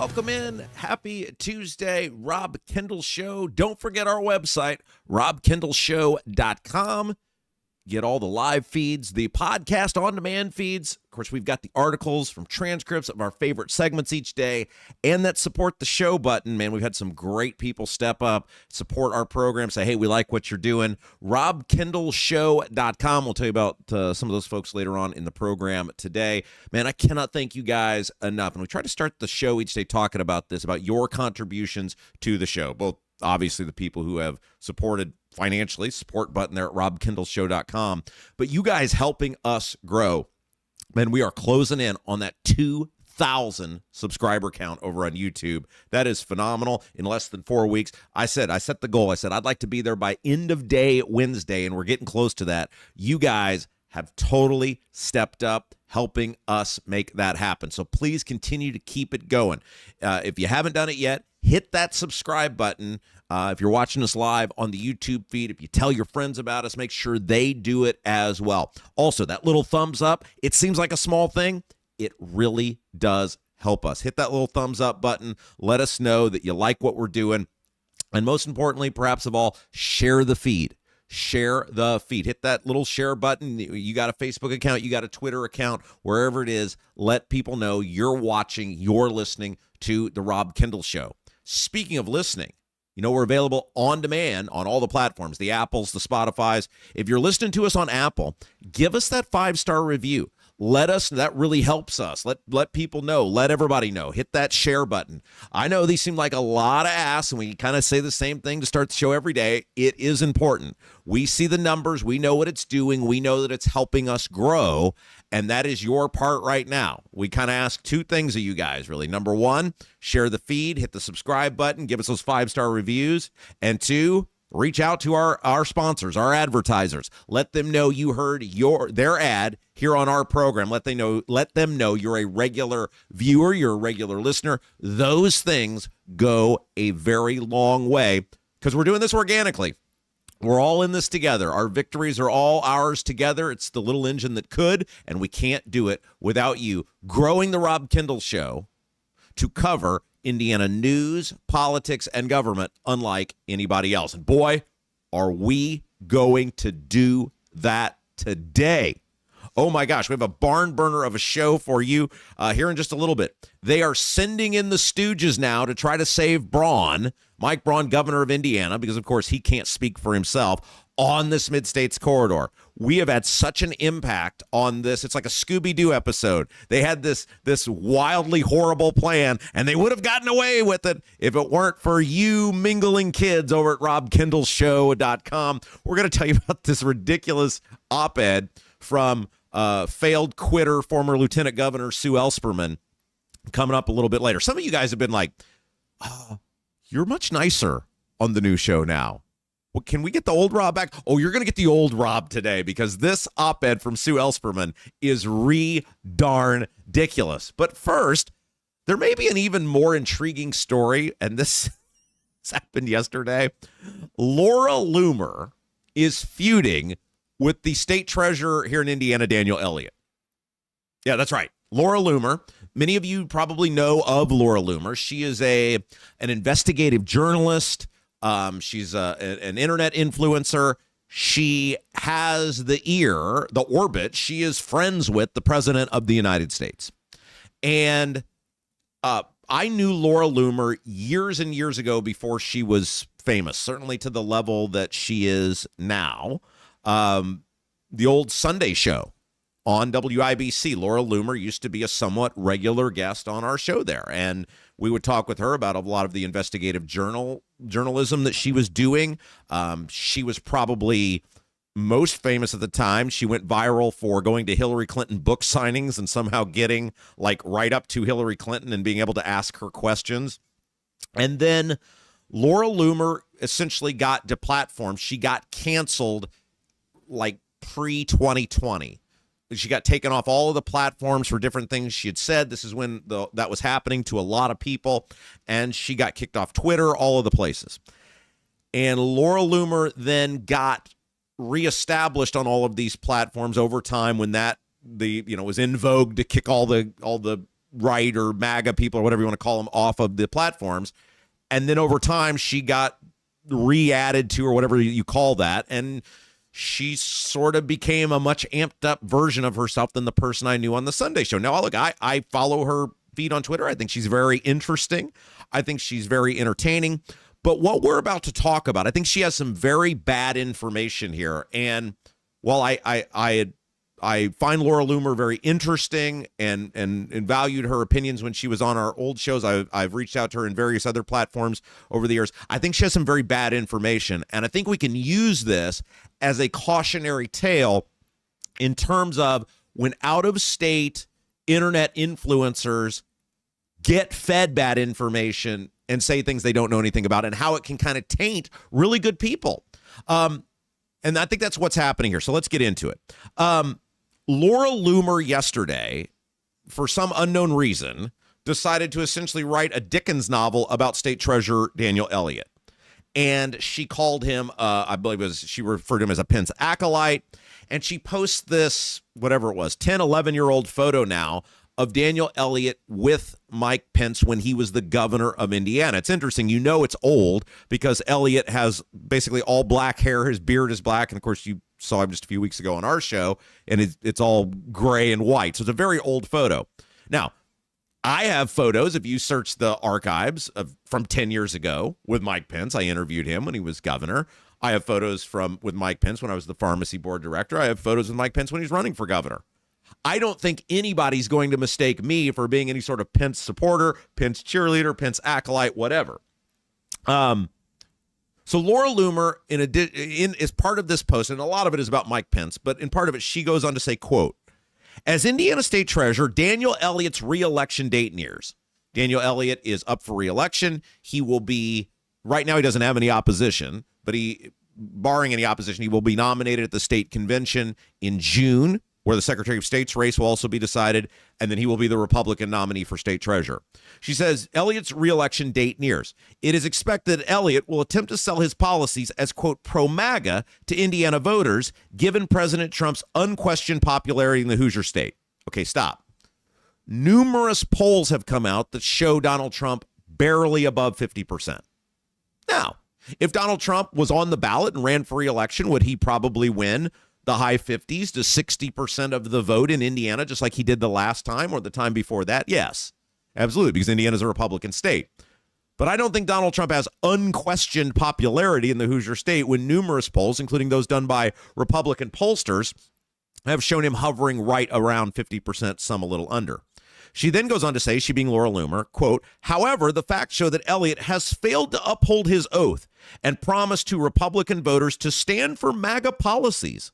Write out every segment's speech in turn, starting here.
Welcome in. Happy Tuesday, Rob Kendall Show. Don't forget our website, robkendallshow.com. Get all the live feeds, the podcast on-demand feeds. Of course, we've got the articles from transcripts of our favorite segments each day, and that support the show button. Man, we've had some great people step up, support our program, say, hey, we like what you're doing. robkendallshow.com. We'll tell you about some of those folks later on in the program today. Man, I cannot thank you guys enough. And we try to start the show each day talking about this, about your contributions to the show, both obviously the people who have supported financially, support button there at robkendallshow.com. But you guys helping us grow. Man, we are closing in on that 2,000 subscriber count over on YouTube. That is phenomenal. In less than 4 weeks, I set the goal. I said I'd like to be there by end of day Wednesday, and we're getting close to that. You guys have totally stepped up helping us make that happen. So please continue to keep it going. If you haven't done it yet, hit that subscribe button. If you're watching us live on the YouTube feed, if you tell your friends about us, make sure they do it as well. Also, that little thumbs up, it seems like a small thing. It really does help us. Hit that little thumbs up button. Let us know that you like what we're doing. And most importantly, perhaps of all, share the feed. Share the feed. Hit that little share button. You got a Facebook account, you got a Twitter account, wherever it is, let people know you're watching, you're listening to the Rob Kendall Show. Speaking of listening, you know, we're available on demand on all the platforms, the Apples, the Spotifys. If you're listening to us on Apple, give us that 5-star review. Let us, that really helps us. Let people know. Let everybody know. Hit that share button. I know these seem like a lot of ass, and we kind of say the same thing to start the show every day. It is important. We see the numbers. We know what it's doing. We know that it's helping us grow, and that is your part right now. We kind of ask two things of you guys, really. Number one, share the feed, hit the subscribe button, give us those 5-star reviews, and two, reach out to our sponsors, our advertisers. Let them know you heard their ad here on our program. Let them know you're a regular viewer, you're a regular listener. Those things go a very long way because we're doing this organically. We're all in this together. Our victories are all ours together. It's the little engine that could, and we can't do it without you growing the Rob Kendall Show to cover Indiana news, politics, and government unlike anybody else. And boy, are we going to do that today. Oh my gosh, we have a barn burner of a show for you here in just a little bit. They are sending in the stooges now to try to save Braun, Mike Braun, governor of Indiana, because of course he can't speak for himself on this MidStates corridor. We have had such an impact on this. It's like a Scooby-Doo episode. They had this wildly horrible plan, and they would have gotten away with it if it weren't for you mingling kids over at robkendallshow.com. We're going to tell you about this ridiculous op-ed from failed quitter, former Lieutenant Governor Sue Ellspermann, coming up a little bit later. Some of you guys have been like, you're much nicer on the new show now. Well, can we get the old Rob back? Oh, you're going to get the old Rob today because this op-ed from Sue Ellspermann is darn ridiculous. But first, there may be an even more intriguing story, and this happened yesterday. Laura Loomer is feuding with the state treasurer here in Indiana, Daniel Elliott. Yeah, that's right. Laura Loomer. Many of you probably know of Laura Loomer. She is an investigative journalist. She's an internet influencer. She has the orbit. She is friends with the president of the United States. And I knew Laura Loomer years and years ago before she was famous, certainly to the level that she is now. The old Sunday show on WIBC, Laura Loomer used to be a somewhat regular guest on our show there. And we would talk with her about a lot of the investigative journalism that she was doing. She was probably most famous at the time. She went viral for going to Hillary Clinton book signings and somehow getting like right up to Hillary Clinton and being able to ask her questions. And then Laura Loomer essentially got deplatformed. She got canceled like pre-2020. She got taken off all of the platforms for different things she had said. This is when that was happening to a lot of people. And she got kicked off Twitter, all of the places. And Laura Loomer then got reestablished on all of these platforms over time when that was in vogue to kick all the right or MAGA people or whatever you want to call them off of the platforms. And then over time, she got re-added to, or whatever you call that. And she sort of became a much amped up version of herself than the person I knew on the Sunday show. Now, look, I follow her feed on Twitter. I think she's very interesting. I think she's very entertaining. But what we're about to talk about, I think she has some very bad information here. And while I find Laura Loomer very interesting and valued her opinions when she was on our old shows, I've reached out to her in various other platforms over the years. I think she has some very bad information. And I think we can use this as a cautionary tale in terms of when out-of-state internet influencers get fed bad information and say things they don't know anything about, and how it can kind of taint really good people. And I think that's what's happening here. So let's get into it. Laura Loomer yesterday, for some unknown reason, decided to essentially write a Dickens novel about State Treasurer Daniel Elliott. And she called him, I believe she referred to him as a Pence acolyte. And she posts this, whatever it was, 10, 11-year-old photo now of Daniel Elliott with Mike Pence when he was the governor of Indiana. It's interesting. You know it's old because Elliott has basically all black hair. His beard is black. And, of course, you saw him just a few weeks ago on our show, and it's all gray and white. So it's a very old photo. Now, I have photos, if you search the archives from 10 years ago with Mike Pence. I interviewed him when he was governor. I have photos with Mike Pence when I was the pharmacy board director. I have photos with Mike Pence when he's running for governor. I don't think anybody's going to mistake me for being any sort of Pence supporter, Pence cheerleader, Pence acolyte, whatever. So Laura Loomer, is part of this post, and a lot of it is about Mike Pence, but in part of it, she goes on to say, quote, as Indiana State Treasurer, Daniel Elliott's re-election date nears. Daniel Elliott is up for re-election. He will be, right now he doesn't have any opposition, but barring any opposition, he will be nominated at the state convention in June, where the Secretary of State's race will also be decided, and then he will be the Republican nominee for state treasurer. She says Elliott's re-election date nears. It is expected that Elliott will attempt to sell his policies as, quote, pro-MAGA to Indiana voters, given President Trump's unquestioned popularity in the Hoosier state. Okay, stop. Numerous polls have come out that show Donald Trump barely above 50%. Now, if Donald Trump was on the ballot and ran for re-election, would he probably win the high 50s to 60% of the vote in Indiana, just like he did the last time or the time before that? Yes, absolutely, because Indiana's a Republican state. But I don't think Donald Trump has unquestioned popularity in the Hoosier state when numerous polls, including those done by Republican pollsters, have shown him hovering right around 50%, some a little under. She then goes on to say, she being Laura Loomer, quote, however, the facts show that Elliott has failed to uphold his oath and promised to Republican voters to stand for MAGA policies.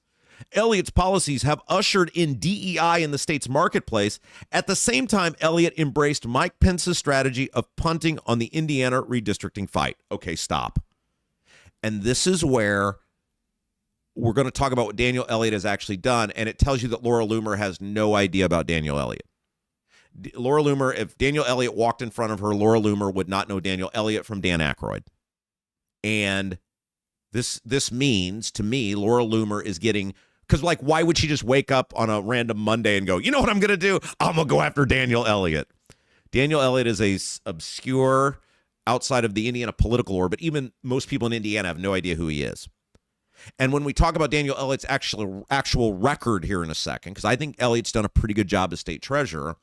Elliott's policies have ushered in DEI in the state's marketplace. At the same time, Elliott embraced Mike Pence's strategy of punting on the Indiana redistricting fight. Okay, stop. And this is where we're going to talk about what Daniel Elliott has actually done, and it tells you that Laura Loomer has no idea about Daniel Elliott. Laura Loomer, if Daniel Elliott walked in front of her, Laura Loomer would not know Daniel Elliott from Dan Aykroyd. And this means, to me, Laura Loomer is getting... Because, like, why would she just wake up on a random Monday and go, you know what I'm going to do? I'm going to go after Daniel Elliott. Daniel Elliott is a obscure, outside of the Indiana political orbit. Even most people in Indiana have no idea who he is. And when we talk about Daniel Elliott's actual record here in a second, because I think Elliott's done a pretty good job as state treasurer,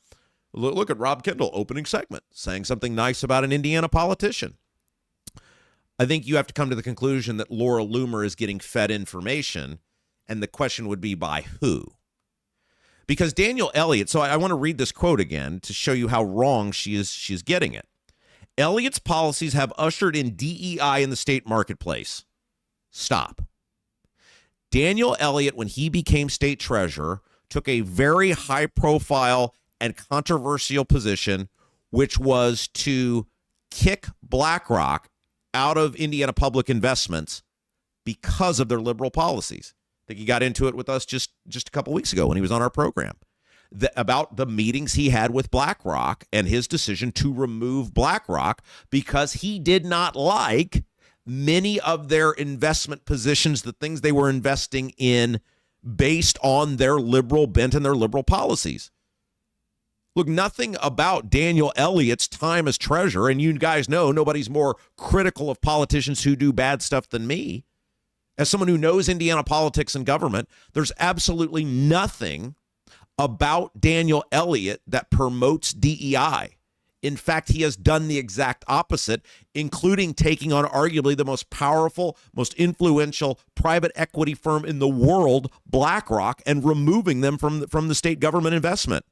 look at Rob Kendall, opening segment, saying something nice about an Indiana politician. I think you have to come to the conclusion that Laura Loomer is getting fed information. And the question would be, by who? Because Daniel Elliott, so I want to read this quote again to show you how wrong she's getting it. Elliott's policies have ushered in DEI in the state marketplace. Stop. Daniel Elliott, when he became state treasurer, took a very high-profile and controversial position, which was to kick BlackRock out of Indiana public investments because of their liberal policies. I think he got into it with us just a couple weeks ago when he was on our program about the meetings he had with BlackRock and his decision to remove BlackRock because he did not like many of their investment positions, the things they were investing in based on their liberal bent and their liberal policies. Look, nothing about Daniel Elliott's time as treasurer, and you guys know nobody's more critical of politicians who do bad stuff than me. As someone who knows Indiana politics and government, there's absolutely nothing about Daniel Elliott that promotes DEI. In fact, he has done the exact opposite, including taking on arguably the most powerful, most influential private equity firm in the world, BlackRock, and removing them from the state government investment.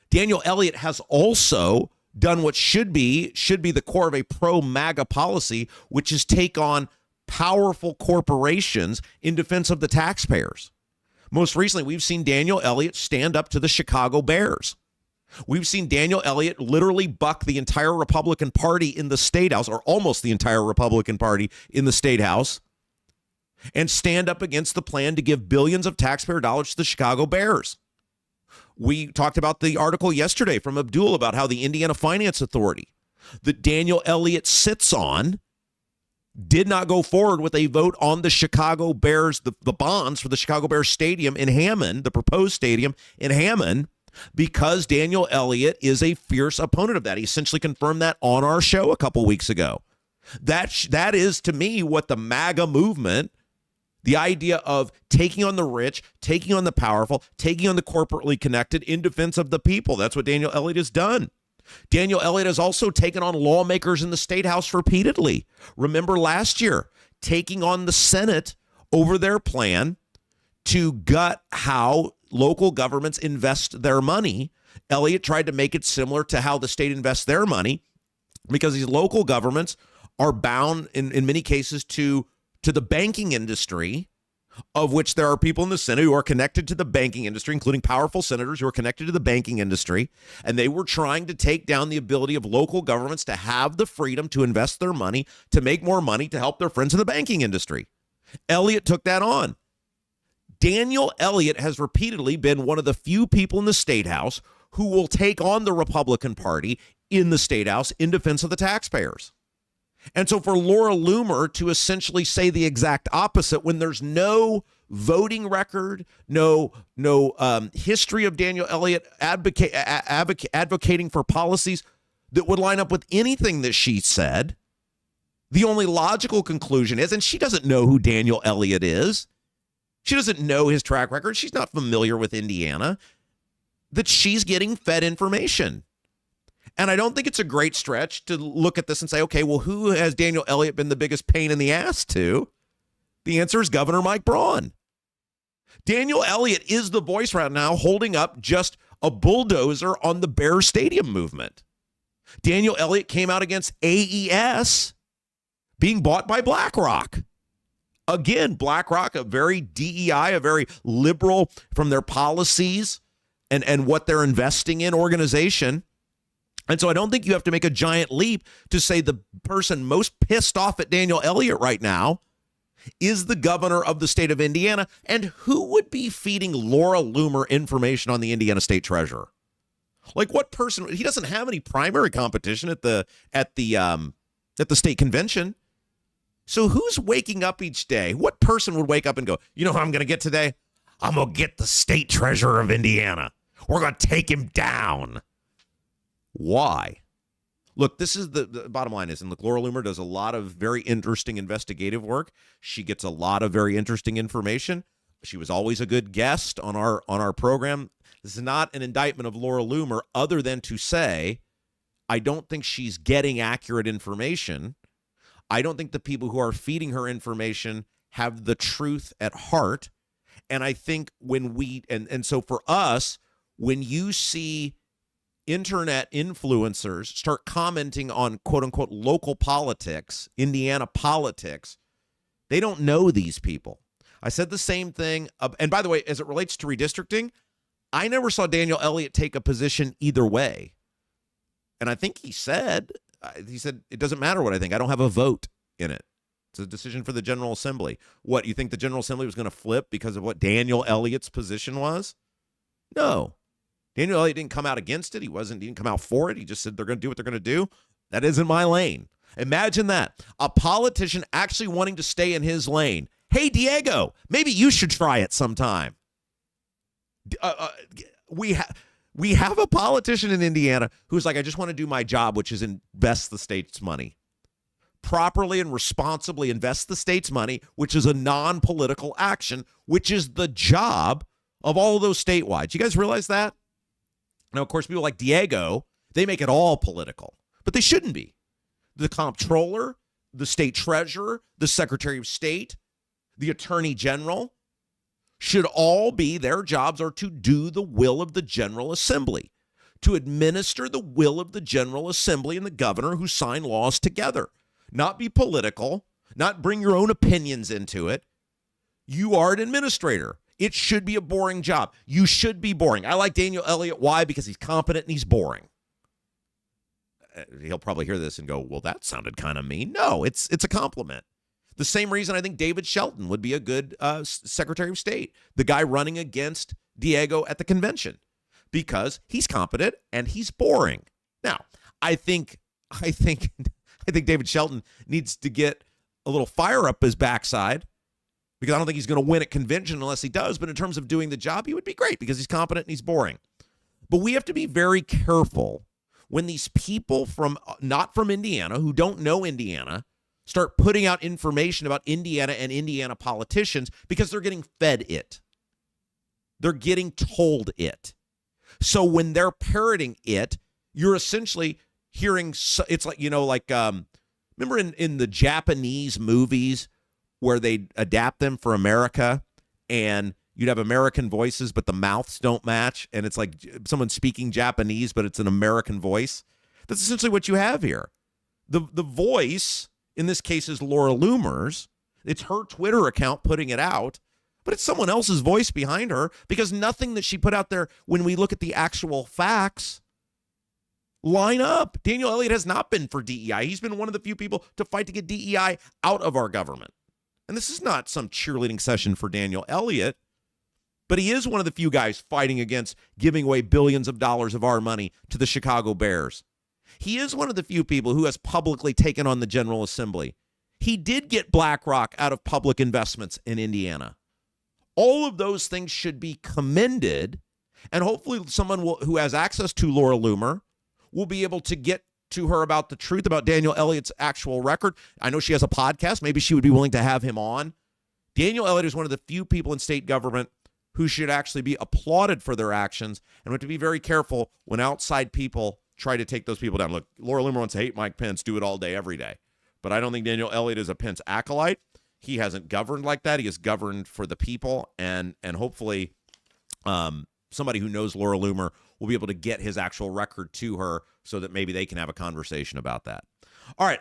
Daniel Elliott has also done what should be the core of a pro-MAGA policy, which is take on powerful corporations in defense of the taxpayers. Most recently, we've seen Daniel Elliott stand up to the Chicago Bears. We've seen Daniel Elliott literally buck the entire Republican Party in the State House, or almost the entire Republican Party in the State House, and stand up against the plan to give billions of taxpayer dollars to the Chicago Bears. We talked about the article yesterday from Abdul about how the Indiana Finance Authority that Daniel Elliott sits on did not go forward with a vote on the Chicago Bears, the bonds for the Chicago Bears stadium in Hammond, the proposed stadium in Hammond, because Daniel Elliott is a fierce opponent of that. He essentially confirmed that on our show a couple weeks ago. That is, to me, what the MAGA movement, the idea of taking on the rich, taking on the powerful, taking on the corporately connected in defense of the people. That's what Daniel Elliott has done. Daniel Elliott has also taken on lawmakers in the State House repeatedly. Remember last year, taking on the Senate over their plan to gut how local governments invest their money. Elliott tried to make it similar to how the state invests their money, because these local governments are bound in many cases to the banking industry, of which there are people in the Senate who are connected to the banking industry, including powerful senators who are connected to the banking industry. And they were trying to take down the ability of local governments to have the freedom to invest their money, to make more money, to help their friends in the banking industry. Elliott took that on. Daniel Elliott has repeatedly been one of the few people in the State House who will take on the Republican Party in the State House in defense of the taxpayers. And so for Laura Loomer to essentially say the exact opposite when there's no voting record, no history of Daniel Elliott advocating for policies that would line up with anything that she said, the only logical conclusion is, and she doesn't know who Daniel Elliott is, she doesn't know his track record, she's not familiar with Indiana, that she's getting fed information. And I don't think it's a great stretch to look at this and say, okay, well, who has Daniel Elliott been the biggest pain in the ass to? The answer is Governor Mike Braun. Daniel Elliott is the voice right now holding up just a bulldozer on the Bears Stadium movement. Daniel Elliott came out against AES being bought by BlackRock. Again, BlackRock, a very DEI, a very liberal from their policies and what they're investing in organization. And so I don't think you have to make a giant leap to say the person most pissed off at Daniel Elliott right now is the governor of the state of Indiana. And who would be feeding Laura Loomer information on the Indiana state treasurer? Like, what person? He doesn't have any primary competition at the state convention. So who's waking up each day? What person would wake up and go, you know who I'm going to get today? I'm going to get the state treasurer of Indiana. We're going to take him down. Why? Look, this is the bottom line is, and look, Laura Loomer does a lot of very interesting investigative work. She gets a lot of very interesting information. She was always a good guest on our program. This is not an indictment of Laura Loomer other than to say, I don't think she's getting accurate information. I don't think the people who are feeding her information have the truth at heart. And I think when we, and so for us, when you see internet influencers start commenting on quote unquote local politics, Indiana politics, they don't know these people. I said the same thing. And by the way, as it relates to redistricting, I never saw Daniel Elliott take a position either way. And I think he said, it doesn't matter what I think. I don't have a vote in it. It's a decision for the General Assembly. What, you think the General Assembly was going to flip because of what Daniel Elliott's position was? No. Daniel Elliott didn't come out against it. He didn't come out for it. He just said they're going to do what they're going to do. That isn't my lane. Imagine that. A politician actually wanting to stay in his lane. Hey, Diego, maybe you should try it sometime. We We have a politician in Indiana who's like, I just want to do my job, which is invest the state's money. Properly and responsibly invest the state's money, which is a non-political action, which is the job of all of those statewide. You guys realize that? Now, of course, people like Diego, they make it all political, but they shouldn't be. The comptroller, the state treasurer, the secretary of state, the attorney general should all be, their jobs are to do the will of the General Assembly, to administer the will of the General Assembly and the governor who sign laws together. Not be political, not bring your own opinions into it. You are an administrator. It should be a boring job. You should be boring. I like Daniel Elliott. Why? Because he's competent and he's boring. He'll probably hear this and go, well, that sounded kind of mean. No, it's a compliment. The same reason I think David Shelton would be a good Secretary of State, the guy running against Diego at the convention, because he's competent and he's boring. Now, I think David Shelton needs to get a little fire up his backside, because I don't think he's going to win at convention unless he does. But in terms of doing the job, he would be great because he's competent and he's boring. But we have to be very careful when these people not from Indiana, who don't know Indiana, start putting out information about Indiana and Indiana politicians, because they're getting fed it. They're getting told it. So when they're parroting it, you're essentially hearing, it's like, remember in the Japanese movies where they adapt them for America, and you'd have American voices, but the mouths don't match, and it's like someone speaking Japanese, but it's an American voice? That's essentially what you have here. The voice, in this case, is Laura Loomer's. It's her Twitter account putting it out, but it's someone else's voice behind her, because nothing that she put out there, when we look at the actual facts, line up. Daniel Elliott has not been for DEI. He's been one of the few people to fight to get DEI out of our government. And this is not some cheerleading session for Daniel Elliott, but he is one of the few guys fighting against giving away billions of dollars of our money to the Chicago Bears. He is one of the few people who has publicly taken on the General Assembly. He did get BlackRock out of public investments in Indiana. All of those things should be commended, and hopefully someone who has access to Laura Loomer will be able to get to her about the truth about Daniel Elliott's actual record. I know she has a podcast. Maybe she would be willing to have him on. Daniel Elliott is one of the few people in state government who should actually be applauded for their actions, and we have to be very careful when outside people try to take those people down. Look, Laura Loomer wants to hate Mike Pence, do it all day, every day. But I don't think Daniel Elliott is a Pence acolyte. He hasn't governed like that. He has governed for the people, and hopefully somebody who knows Laura Loomer will be able to get his actual record to her so that maybe they can have a conversation about that. All right.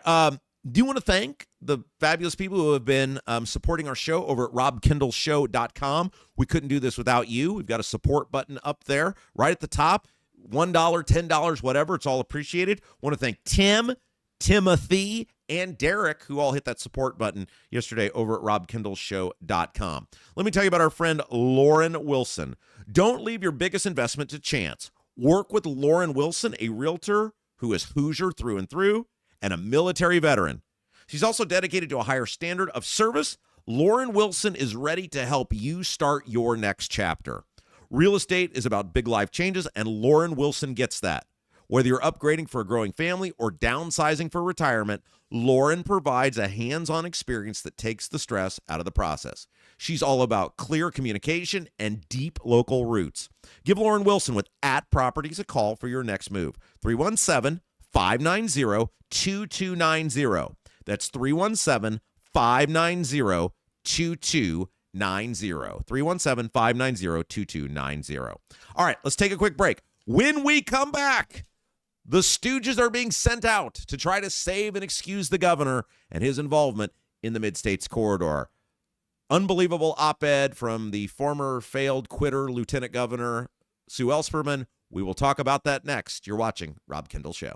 Do you want to thank the fabulous people who have been supporting our show over at robkendallshow.com. We couldn't do this without you. We've got a support button up there right at the top. $1, $10, whatever. It's all appreciated. Want to thank Tim, Timothy, and Derek, who all hit that support button yesterday over at robkendallshow.com. Let me tell you about our friend Lauren Wilson. Don't leave your biggest investment to chance. Work with Lauren Wilson, a realtor who is Hoosier through and through and a military veteran. She's also dedicated to a higher standard of service. Lauren Wilson is ready to help you start your next chapter. Real estate is about big life changes, and Lauren Wilson gets that. Whether you're upgrading for a growing family or downsizing for retirement, Lauren provides a hands-on experience that takes the stress out of the process. She's all about clear communication and deep local roots. Give Lauren Wilson with @Properties a call for your next move. 317-590-2290. That's 317-590-2290. 317-590-2290. All right, let's take a quick break. When we come back, the Stooges are being sent out to try to save and excuse the governor and his involvement in the MidStates corridor. Unbelievable op-ed from the former failed quitter Lieutenant Governor Sue Ellspermann. We will talk about that next. You're watching Rob Kendall Show.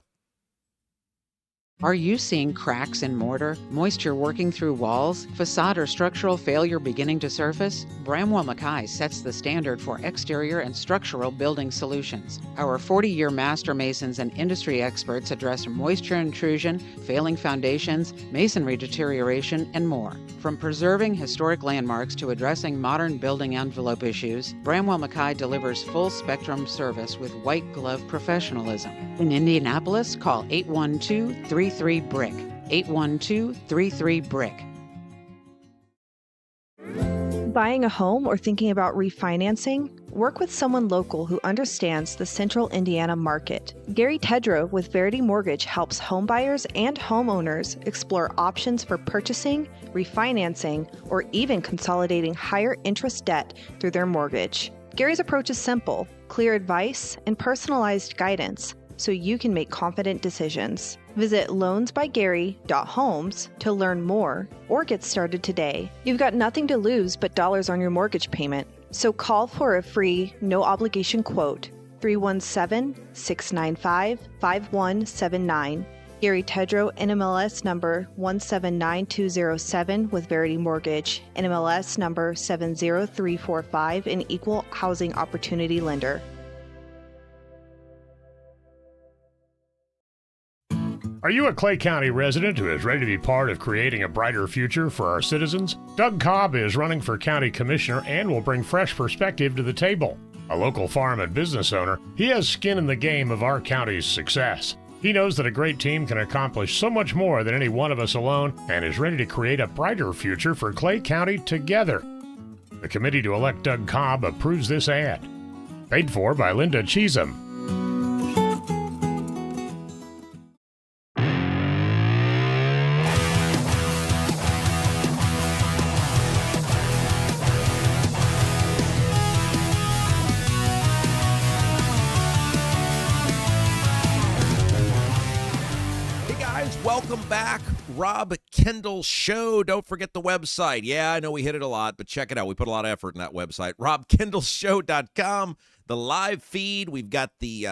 Are you seeing cracks in mortar, moisture working through walls, facade or structural failure beginning to surface? Bramwell Mackay sets the standard for exterior and structural building solutions. Our 40-year master masons and industry experts address moisture intrusion, failing foundations, masonry deterioration, and more. From preserving historic landmarks to addressing modern building envelope issues, Bramwell Mackay delivers full-spectrum service with white-glove professionalism. In Indianapolis, call 812-33-BRICK. 812-33-BRICK. Buying a home or thinking about refinancing? Work with someone local who understands the central Indiana market. Gary Tedrow with Verity Mortgage helps homebuyers and homeowners explore options for purchasing, refinancing, or even consolidating higher interest debt through their mortgage. Gary's approach is simple, clear advice, and personalized guidance, so you can make confident decisions. Visit loansbygary.homes to learn more or get started today. You've got nothing to lose but dollars on your mortgage payment. So call for a free, no-obligation quote, 317-695-5179. Gary Tedrow, NMLS number 179207 with Verity Mortgage, NMLS number 70345, an equal housing opportunity lender. Are you a Clay County resident who is ready to be part of creating a brighter future for our citizens? Doug Cobb is running for county commissioner and will bring fresh perspective to the table. A local farm and business owner, he has skin in the game of our county's success. He knows that a great team can accomplish so much more than any one of us alone and is ready to create a brighter future for Clay County together. The committee to elect Doug Cobb approves this ad. Paid for by Linda Cheatham. Welcome back, Rob Kendall Show. Don't forget the website. Yeah, I know we hit it a lot, but check it out. We put a lot of effort in that website. RobKendallShow.com. The live feed. We've got the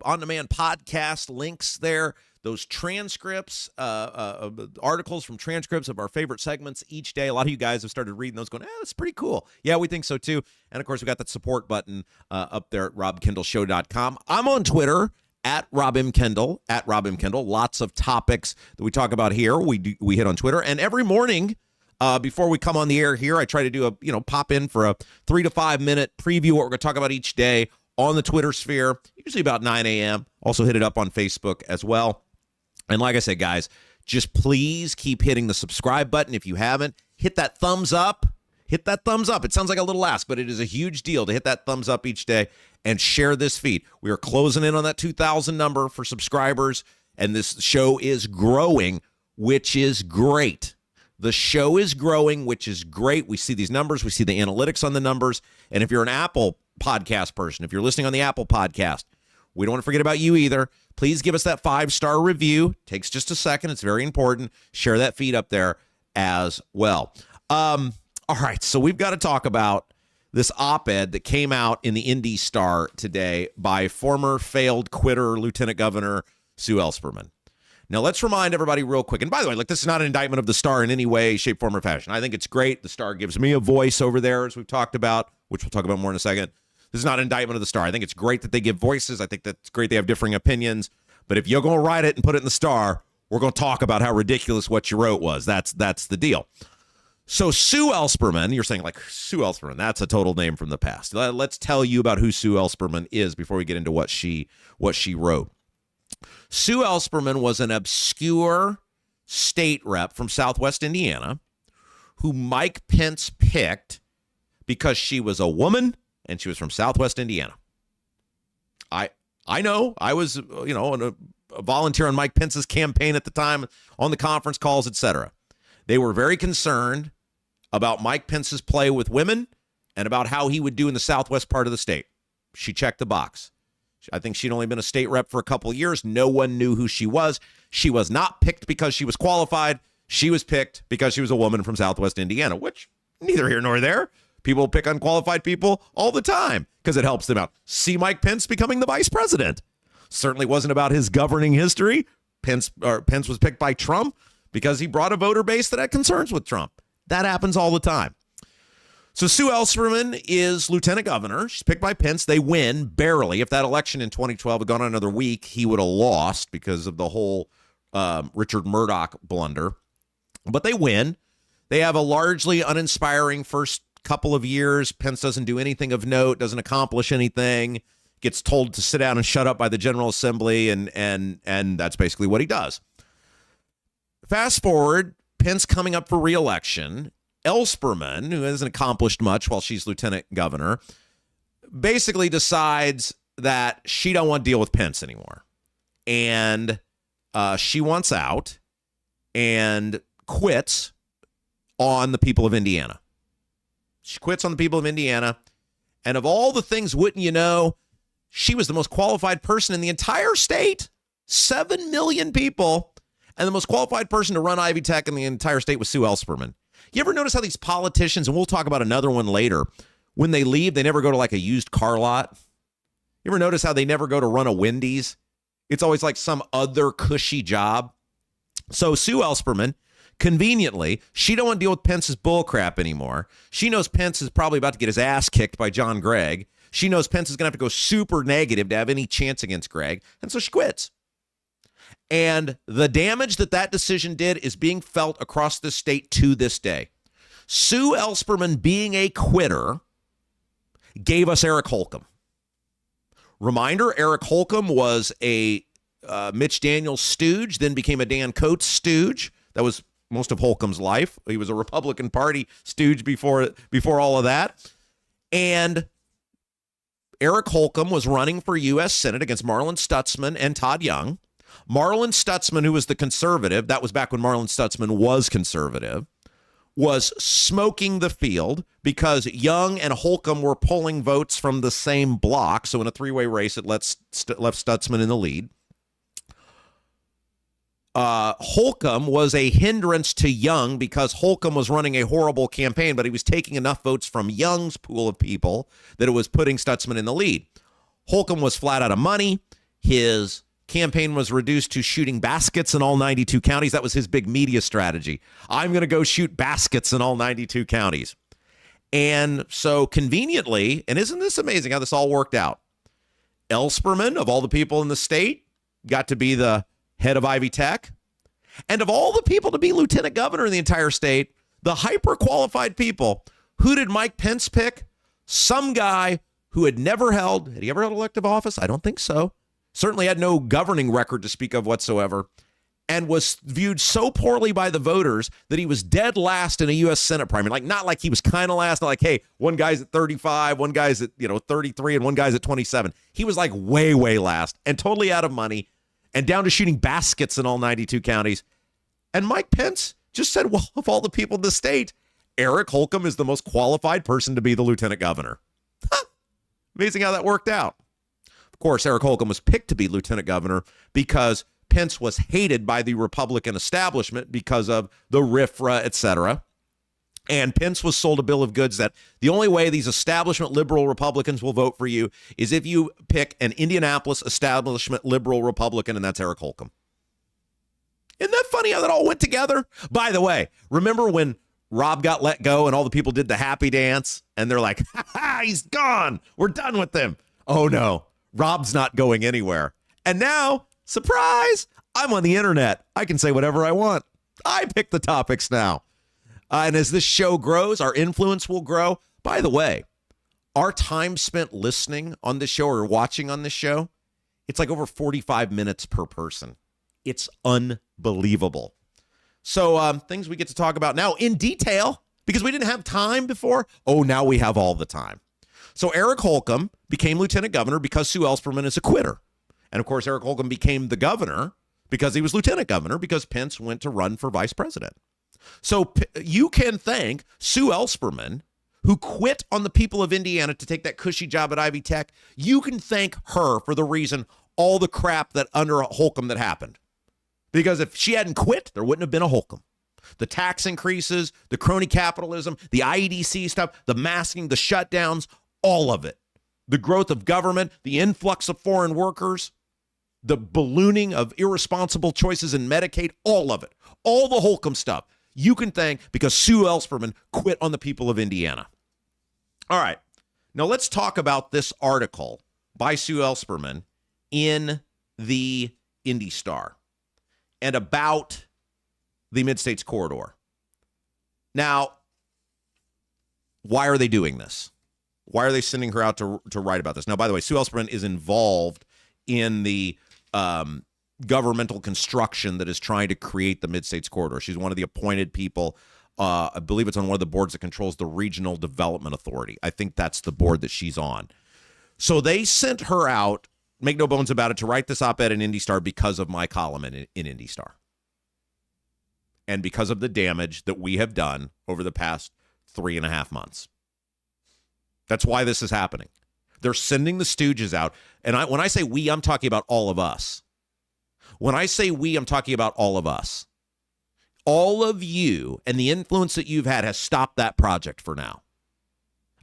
on-demand podcast links there. Those transcripts, articles from transcripts of our favorite segments each day. A lot of you guys have started reading those going, that's pretty cool. Yeah, we think so too. And, of course, we got that support button up there at RobKendallShow.com. I'm on Twitter. At Rob M. Kendall. Lots of topics that we talk about here. We hit on Twitter. And every morning before we come on the air here, I try to do pop in for a 3 to 5 minute preview of what we're going to talk about each day on the Twitter sphere, usually about 9 a.m. Also hit it up on Facebook as well. And like I said, guys, just please keep hitting the subscribe button. If you haven't, hit that thumbs up. Hit that thumbs up. It sounds like a little ask, but it is a huge deal to hit that thumbs up each day and share this feed. We are closing in on that 2,000 number for subscribers, and this show is growing, which is great. The show is growing, which is great. We see these numbers. We see the analytics on the numbers. And if you're an Apple podcast person, if you're listening on the Apple podcast, we don't want to forget about you either. Please give us that 5-star review. Takes just a second. It's very important. Share that feed up there as well. All right, so we've got to talk about this op-ed that came out in the Indy Star today by former failed quitter Lieutenant Governor Sue Ellspermann. Now, let's remind everybody real quick. And by the way, this is not an indictment of the Star in any way, shape, form, or fashion. I think it's great. The Star gives me a voice over there, as we've talked about, which we'll talk about more in a second. This is not an indictment of the Star. I think it's great that they give voices. I think that's great they have differing opinions. But if you're going to write it and put it in the Star, we're going to talk about how ridiculous what you wrote was. That's the deal. So Sue Ellspermann, you're saying Sue Ellspermann, that's a total name from the past. Let's tell you about who Sue Ellspermann is before we get into what she wrote. Sue Ellspermann was an obscure state rep from Southwest Indiana who Mike Pence picked because she was a woman and she was from Southwest Indiana. I know. I was, a volunteer on Mike Pence's campaign at the time on the conference calls, etc. They were very concerned about Mike Pence's play with women and about how he would do in the southwest part of the state. She checked the box. I think she'd only been a state rep for a couple of years. No one knew who she was. She was not picked because she was qualified. She was picked because she was a woman from Southwest Indiana, which neither here nor there. People pick unqualified people all the time because it helps them out. See Mike Pence becoming the vice president. Certainly wasn't about his governing history. Pence was picked by Trump because he brought a voter base that had concerns with Trump. That happens all the time. So Sue Ellspermann is lieutenant governor. She's picked by Pence. They win barely. If that election in 2012 had gone on another week, he would have lost because of the whole Richard Murdoch blunder. But they win. They have a largely uninspiring first couple of years. Pence doesn't do anything of note, doesn't accomplish anything, gets told to sit down and shut up by the General Assembly, and that's basically what he does. Fast forward, Pence coming up for re-election. Ellspermann, who hasn't accomplished much while she's lieutenant governor, basically decides that she don't want to deal with Pence anymore. And she wants out and quits on the people of Indiana. She quits on the people of Indiana. And of all the things, wouldn't you know, she was the most qualified person in the entire state. 7 million people. And the most qualified person to run Ivy Tech in the entire state was Sue Ellspermann. You ever notice how these politicians, and we'll talk about another one later, when they leave, they never go to like a used car lot? You ever notice how they never go to run a Wendy's? It's always like some other cushy job. So Sue Ellspermann, conveniently, she don't want to deal with Pence's bullcrap anymore. She knows Pence is probably about to get his ass kicked by John Gregg. She knows Pence is going to have to go super negative to have any chance against Gregg. And so she quits. And the damage that decision did is being felt across the state to this day. Sue Ellspermann being a quitter gave us Eric Holcomb. Reminder, Eric Holcomb was a Mitch Daniels stooge, then became a Dan Coates stooge. That was most of Holcomb's life. He was a Republican Party stooge before all of that. And Eric Holcomb was running for U.S. Senate against Marlin Stutzman and Todd Young. Marlin Stutzman, who was the conservative, that was back when Marlin Stutzman was conservative, was smoking the field because Young and Holcomb were pulling votes from the same block. So in a three-way race, it left Stutzman in the lead. Holcomb was a hindrance to Young because Holcomb was running a horrible campaign, but he was taking enough votes from Young's pool of people that it was putting Stutzman in the lead. Holcomb was flat out of money. His campaign was reduced to shooting baskets in all 92 counties. That was his big media strategy. I'm going to go shoot baskets in all 92 counties. And so conveniently, and isn't this amazing how this all worked out? Ellspermann, of all the people in the state, got to be the head of Ivy Tech. And of all the people to be lieutenant governor in the entire state, the hyper-qualified people, who did Mike Pence pick? Some guy who had he ever held elective office? I don't think so. Certainly had no governing record to speak of whatsoever, and was viewed so poorly by the voters that he was dead last in a U.S. Senate primary. Like, not like he was kind of last, not like, hey, one guy's at 35, one guy's at 33, and one guy's at 27. He was like way, way last and totally out of money and down to shooting baskets in all 92 counties. And Mike Pence just said, well, of all the people in the state, Eric Holcomb is the most qualified person to be the lieutenant governor. Amazing how that worked out. Of course, Eric Holcomb was picked to be lieutenant governor because Pence was hated by the Republican establishment because of the RIFRA, et cetera. And Pence was sold a bill of goods that the only way these establishment liberal Republicans will vote for you is if you pick an Indianapolis establishment liberal Republican, and that's Eric Holcomb. Isn't that funny how that all went together? By the way, remember when Rob got let go and all the people did the happy dance and they're like, ha, he's gone. We're done with him. Oh, no. Rob's not going anywhere. And now, surprise, I'm on the internet. I can say whatever I want. I pick the topics now. And as this show grows, our influence will grow. By the way, our time spent listening on this show or watching on this show, it's like over 45 minutes per person. It's unbelievable. So things we get to talk about now in detail because we didn't have time before. Oh, now we have all the time. So Eric Holcomb became lieutenant governor because Sue Ellspermann is a quitter. And, of course, Eric Holcomb became the governor because he was lieutenant governor because Pence went to run for vice president. So you can thank Sue Ellspermann, who quit on the people of Indiana to take that cushy job at Ivy Tech. You can thank her for the reason all the crap that under Holcomb that happened. Because if she hadn't quit, there wouldn't have been a Holcomb. The tax increases, the crony capitalism, the IEDC stuff, the masking, the shutdowns, all of it. The growth of government, the influx of foreign workers. the ballooning of irresponsible choices in Medicaid, all of it, all the Holcomb stuff, you can thank because Sue Ellspermann quit on the people of Indiana. All right. Now let's talk about this article by Sue Ellspermann in the Indy Star and about the MidStates corridor. Now, why are they doing this? Why are they sending her out to write about this? Now, by the way, Sue Ellspermann is involved in the governmental construction that is trying to create the MidStates corridor. She's one of the appointed people. I believe it's on one of the boards that controls the Regional Development Authority. I think that's the board that she's on. So they sent her out, make no bones about it, to write this op-ed in Indy Star because of my column in Indy Star. And because of the damage that we have done over the past 3.5 months. That's why this is happening. They're sending the stooges out. And when I say we, I'm talking about all of us. When I say we, I'm talking about all of us. All of you and the influence that you've had has stopped that project for now.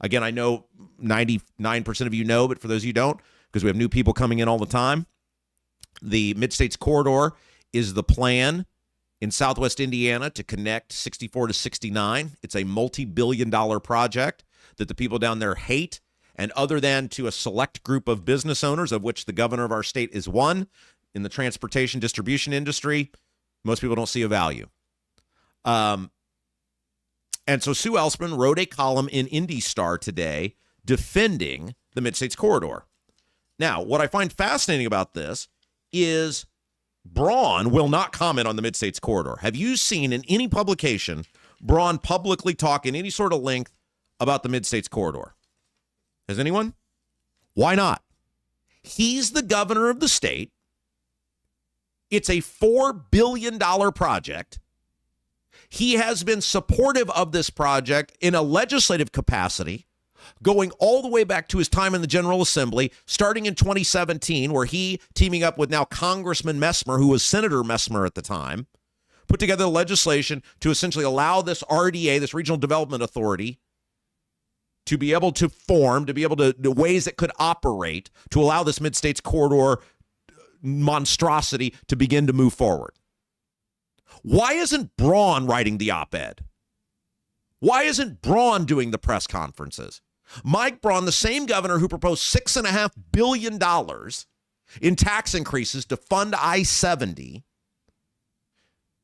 Again, I know 99% of you know, but for those of you who don't, because we have new people coming in all the time, the MidStates corridor is the plan in southwest Indiana to connect 64 to 69. It's a multi-billion-dollar project that the people down there hate. And other than to a select group of business owners, of which the governor of our state is one, in the transportation distribution industry, most people don't see a value. And so Sue Ellspermann wrote a column in Indy Star today defending the MidStates corridor. Now, what I find fascinating about this is Braun will not comment on the MidStates corridor. Have you seen in any publication Braun publicly talk in any sort of length about the MidStates corridor? Has anyone? Why not? He's the governor of the state. It's a $4 billion project. He has been supportive of this project in a legislative capacity, going all the way back to his time in the General Assembly, starting in 2017, where he, teaming up with now Congressman Messmer, who was Senator Messmer at the time, put together legislation to essentially allow this RDA, this Regional Development Authority, to be able to form, to be able to, the ways it could operate, to allow this MidStates corridor monstrosity to begin to move forward. Why isn't Braun writing the op-ed? Why isn't Braun doing the press conferences? Mike Braun, the same governor who proposed $6.5 billion in tax increases to fund I-70,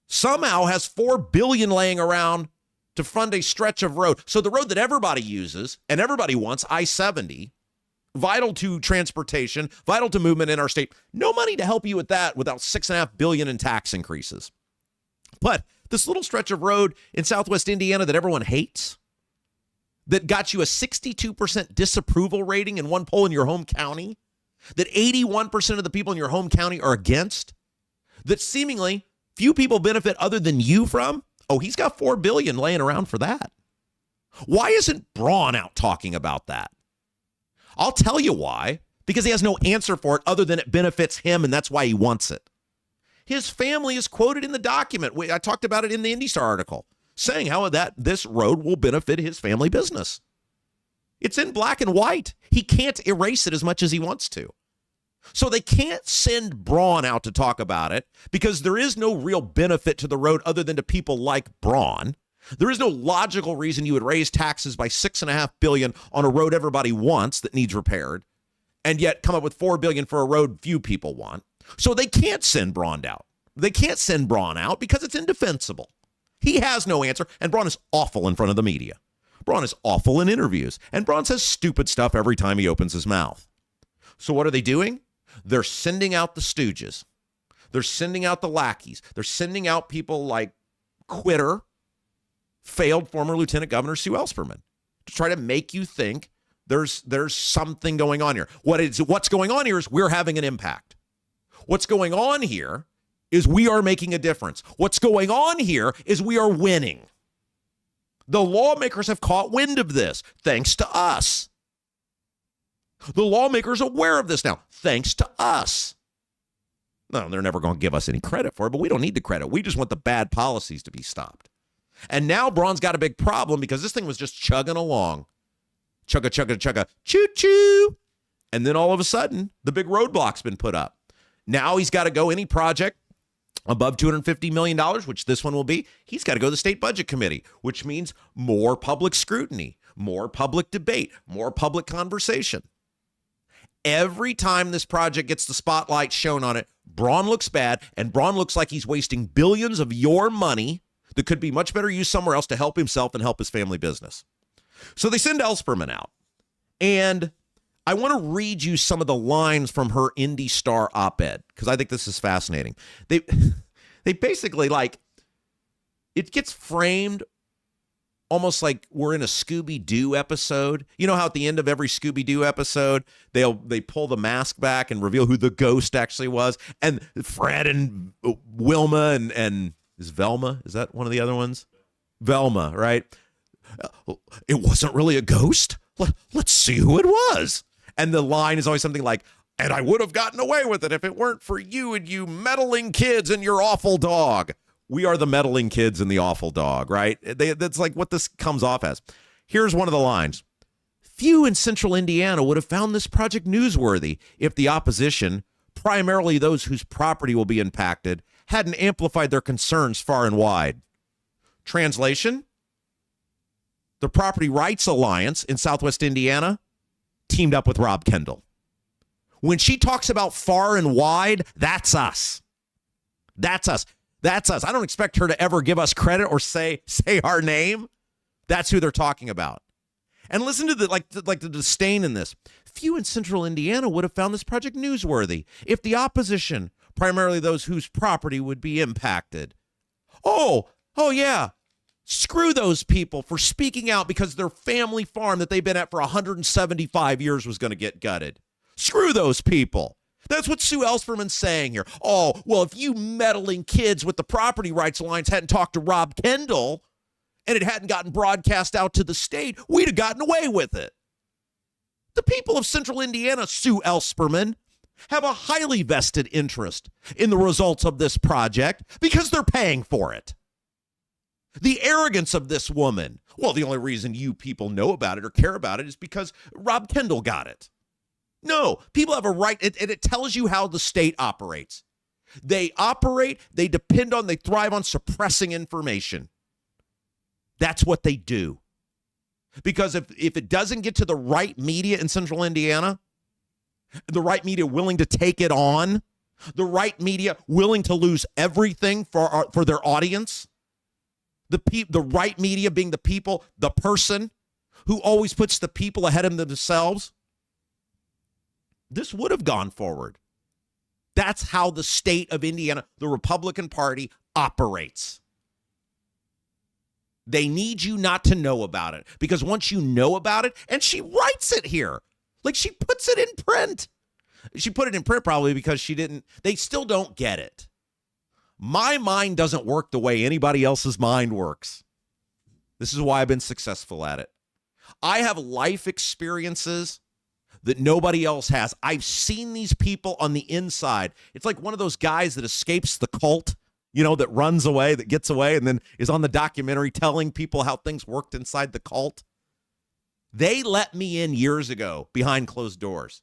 somehow has $4 billion laying around to fund a stretch of road. So the road that everybody uses and everybody wants, I-70, vital to transportation, vital to movement in our state. No money to help you with that without $6.5 billion in tax increases. But this little stretch of road in southwest Indiana that everyone hates, that got you a 62% disapproval rating in one poll in your home county, that 81% of the people in your home county are against, that seemingly few people benefit other than you from, oh, he's got $4 billion laying around for that. Why isn't Braun out talking about that? I'll tell you why. Because he has no answer for it other than it benefits him, and that's why he wants it. His family is quoted in the document. I talked about it in the Indy Star article, saying how this road will benefit his family business. It's in black and white. He can't erase it as much as he wants to. So they can't send Braun out to talk about it because there is no real benefit to the road other than to people like Braun. There is no logical reason you would raise taxes by $6.5 billion on a road everybody wants that needs repaired, and yet come up with $4 billion for a road few people want. So they can't send Braun out. They can't send Braun out because it's indefensible. He has no answer, and Braun is awful in front of the media. Braun is awful in interviews, and Braun says stupid stuff every time he opens his mouth. So what are they doing? They're sending out the stooges. They're sending out the lackeys. They're sending out people like quitter, failed former Lieutenant Governor Sue Ellspermann to try to make you think there's something going on here. What's going on here is we're having an impact. What's going on here is we are making a difference. What's going on here is we are winning. The lawmakers have caught wind of this, thanks to us. The lawmakers are aware of this now, thanks to us. No, they're never going to give us any credit for it, but we don't need the credit. We just want the bad policies to be stopped. And now Braun's got a big problem because this thing was just chugging along. Chugga, chugga, chugga, choo-choo. And then all of a sudden, the big roadblock's been put up. Now he's got to go any project above $250 million, which this one will be. He's got to go to the state budget committee, which means more public scrutiny, more public debate, more public conversation. Every time this project gets the spotlight shown on it, Braun looks bad, and Braun looks like he's wasting billions of your money that could be much better used somewhere else to help himself and help his family business. So they send Ellspermann out, and I want to read you some of the lines from her Indy Star op-ed, because I think this is fascinating. They basically, like, it gets framed almost like we're in a Scooby-Doo episode. You know how at the end of every Scooby-Doo episode, they pull the mask back and reveal who the ghost actually was? And Fred and Wilma and is Velma? Is that one of the other ones? Velma, right? It wasn't really a ghost. Let's see who it was. And the line is always something like, and I would have gotten away with it if it weren't for you and you meddling kids and your awful dog. We are the meddling kids and the awful dog, right? That's like what this comes off as. Here's one of the lines. Few in central Indiana would have found this project newsworthy if the opposition, primarily those whose property will be impacted, hadn't amplified their concerns far and wide. Translation? The Property Rights Alliance in Southwest Indiana teamed up with Rob Kendall. When she talks about far and wide, that's us. That's us. That's us. I don't expect her to ever give us credit or say our name. That's who they're talking about. And listen to the disdain in this. Few in central Indiana would have found this project newsworthy if the opposition, primarily those whose property would be impacted. Oh yeah. Screw those people for speaking out because their family farm that they've been at for 175 years was going to get gutted. Screw those people. That's what Sue Ellspermann's saying here. Oh, well, if you meddling kids with the Property Rights Alliance hadn't talked to Rob Kendall and it hadn't gotten broadcast out to the state, we'd have gotten away with it. The people of central Indiana, Sue Ellspermann, have a highly vested interest in the results of this project because they're paying for it. The arrogance of this woman. Well, the only reason you people know about it or care about it is because Rob Kendall got it. No, people have a right, and it tells you how the state operates. They operate, they depend on, they thrive on suppressing information. That's what they do. Because if it doesn't get to the right media in central Indiana, the right media willing to take it on, the right media willing to lose everything for their audience, the right media being the people, the person who always puts the people ahead of themselves, this would have gone forward. That's how the state of Indiana, the Republican Party, operates. They need you not to know about it because once you know about it, and she writes it here, like she puts it in print. She put it in print probably because they still don't get it. My mind doesn't work the way anybody else's mind works. This is why I've been successful at it. I have life experiences that nobody else has. I've seen these people on the inside. It's like one of those guys that escapes the cult, that runs away, that gets away, and then is on the documentary telling people how things worked inside the cult. They let me in years ago behind closed doors.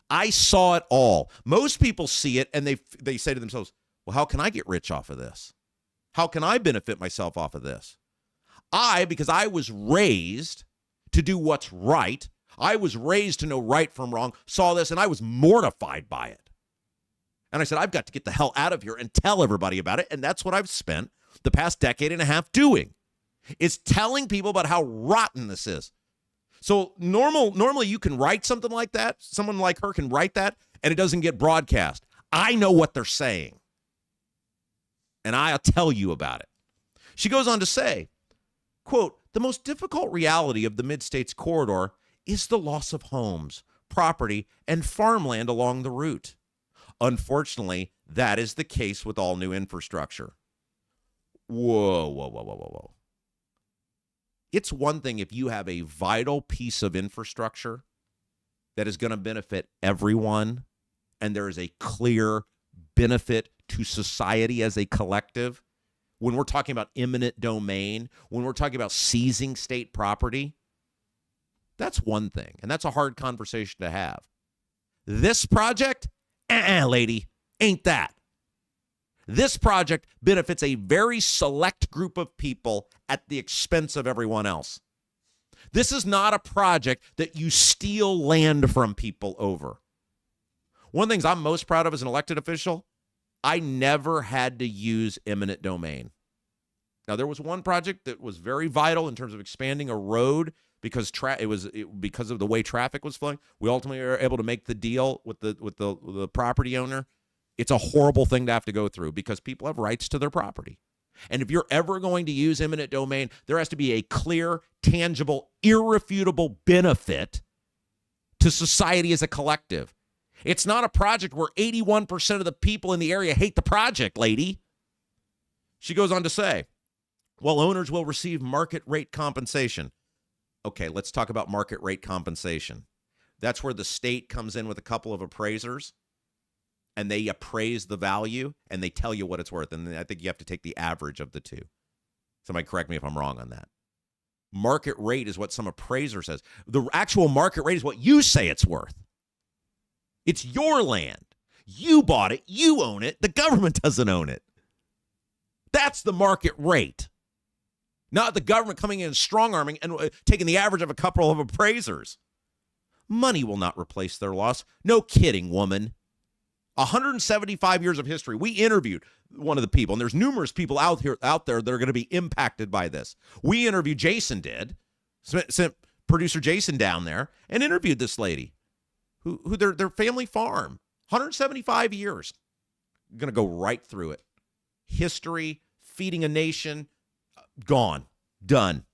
I saw it all. Most people see it, and they say to themselves, well, how can I get rich off of this? How can I benefit myself off of this? Because I was raised to do what's right, I was raised to know right from wrong, saw this, and I was mortified by it. And I said, I've got to get the hell out of here and tell everybody about it. And that's what I've spent the past decade and a half doing, is telling people about how rotten this is. So normally you can write something like that. Someone like her can write that, and it doesn't get broadcast. I know what they're saying, and I'll tell you about it. She goes on to say, quote, the most difficult reality of the MidStates corridor is the loss of homes, property, and farmland along the route. Unfortunately, that is the case with all new infrastructure. Whoa. It's one thing if you have a vital piece of infrastructure that is going to benefit everyone, and there is a clear benefit to society as a collective. When we're talking about eminent domain, when we're talking about seizing state property, that's one thing, and that's a hard conversation to have. This project, lady, ain't that? This project benefits a very select group of people at the expense of everyone else. This is not a project that you steal land from people over. One of the things I'm most proud of as an elected official, I never had to use eminent domain. Now, there was one project that was very vital in terms of expanding a road because because of the way traffic was flowing. We ultimately were able to make the deal with the property owner. It's a horrible thing to have to go through because people have rights to their property. And if you're ever going to use eminent domain, there has to be a clear, tangible, irrefutable benefit to society as a collective. It's not a project where 81% of the people in the area hate the project, lady. She goes on to say, well, owners will receive market rate compensation. Okay, let's talk about market rate compensation. That's where the state comes in with a couple of appraisers, and they appraise the value, and they tell you what it's worth. And I think you have to take the average of the two. Somebody correct me if I'm wrong on that. Market rate is what some appraiser says. The actual market rate is what you say it's worth. It's your land. You bought it. You own it. The government doesn't own it. That's the market rate. Not the government coming in and strong-arming and taking the average of a couple of appraisers. Money will not replace their loss. No kidding, woman. 175 years of history. We interviewed one of the people, and there's numerous people out there that are going to be impacted by this. We interviewed, Jason did, sent producer Jason down there and interviewed this lady who their family farm, 175 years. I'm going to go right through it. History, feeding a nation, gone, done.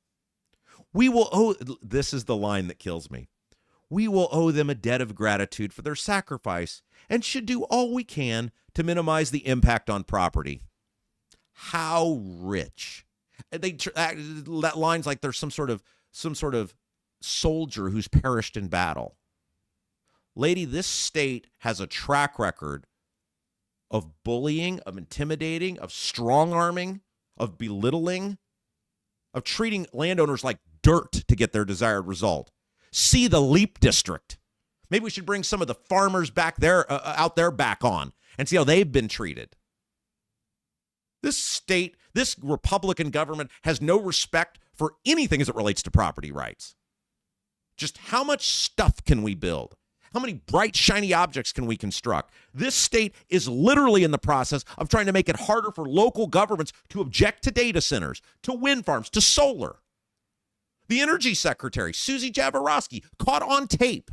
We will owe, this is the line that kills me. We will owe them a debt of gratitude for their sacrifice and should do all we can to minimize the impact on property. How rich. That line's like there's some sort of soldier who's perished in battle. Lady, this state has a track record of bullying, of intimidating, of strong-arming, of belittling, of treating landowners like dirt to get their desired result. See the Leap District. Maybe we should bring some of the farmers back there, out there back on and see how they've been treated. This state, this Republican government has no respect for anything as it relates to property rights. Just how much stuff can we build? How many bright, shiny objects can we construct? This state is literally in the process of trying to make it harder for local governments to object to data centers, to wind farms, to solar. The Energy Secretary, Susie Jaworski, caught on tape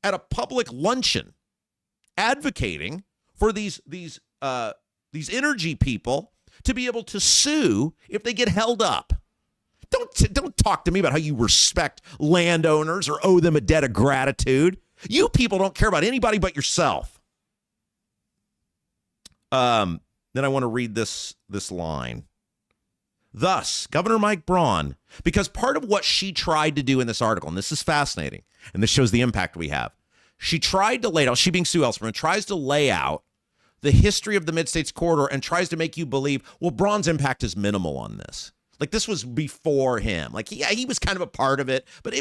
at a public luncheon advocating for these energy people to be able to sue if they get held up. Don't talk to me about how you respect landowners or owe them a debt of gratitude. You people don't care about anybody but yourself. Then I want to read this line. Thus, Governor Mike Braun, because part of what she tried to do in this article, and this is fascinating, and this shows the impact we have, she tried to lay out, she being Sue Ellspermann, tries to lay out the history of the MidStates corridor and tries to make you believe, well, Braun's impact is minimal on this. Like, this was before him. Like, he was kind of a part of it, but a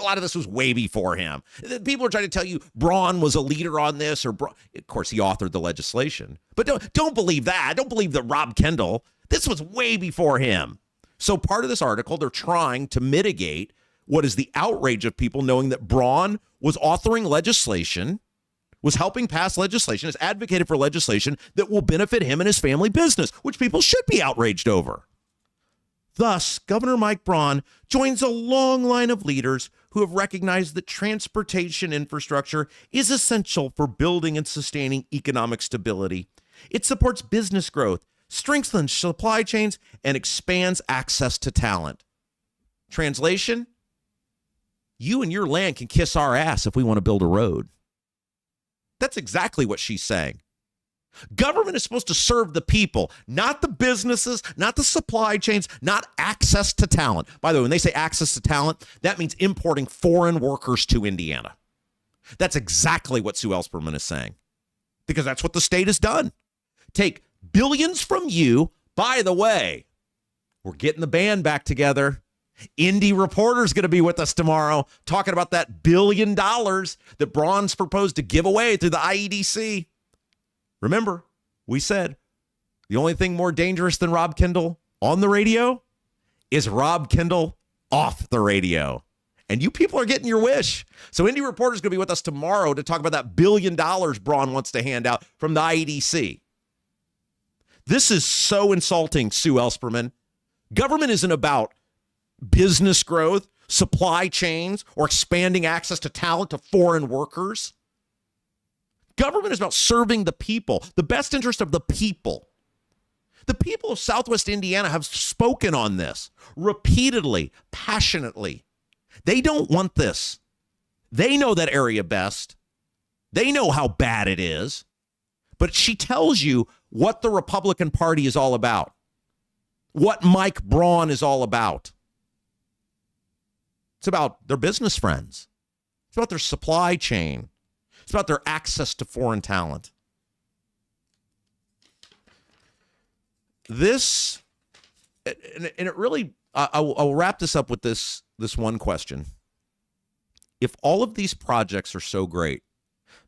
lot of this was way before him. People are trying to tell you Braun was a leader on this, of course, he authored the legislation. But don't believe that. Don't believe that Rob Kendall. This was way before him. So part of this article, they're trying to mitigate what is the outrage of people knowing that Braun was authoring legislation, was helping pass legislation, has advocated for legislation that will benefit him and his family business, which people should be outraged over. Thus, Governor Mike Braun joins a long line of leaders who have recognized that transportation infrastructure is essential for building and sustaining economic stability. It supports business growth, strengthens supply chains, and expands access to talent. Translation, you and your land can kiss our ass if we want to build a road. That's exactly what she's saying. Government is supposed to serve the people, not the businesses, not the supply chains, not access to talent. By the way, when they say access to talent, that means importing foreign workers to Indiana. That's exactly what Sue Ellspermann is saying, because that's what the state has done. Take billions from you. By the way, we're getting the band back together. Indy Reporter's going to be with us tomorrow talking about that $1 billion that Braun's proposed to give away through the IEDC. Remember, we said the only thing more dangerous than Rob Kendall on the radio is Rob Kendall off the radio. And you people are getting your wish. So Indy Reporter's going to be with us tomorrow to talk about that $1 billion Braun wants to hand out from the IEDC. This is so insulting, Sue Ellspermann. Government isn't about business growth, supply chains, or expanding access to talent to foreign workers. Government is about serving the people, the best interest of the people. The people of Southwest Indiana have spoken on this repeatedly, passionately. They don't want this. They know that area best. They know how bad it is. But she tells you what the Republican Party is all about, what Mike Braun is all about. It's about their business friends. It's about their supply chain. It's about their access to foreign talent. This, and it really, I'll wrap this up with this one question. If all of these projects are so great,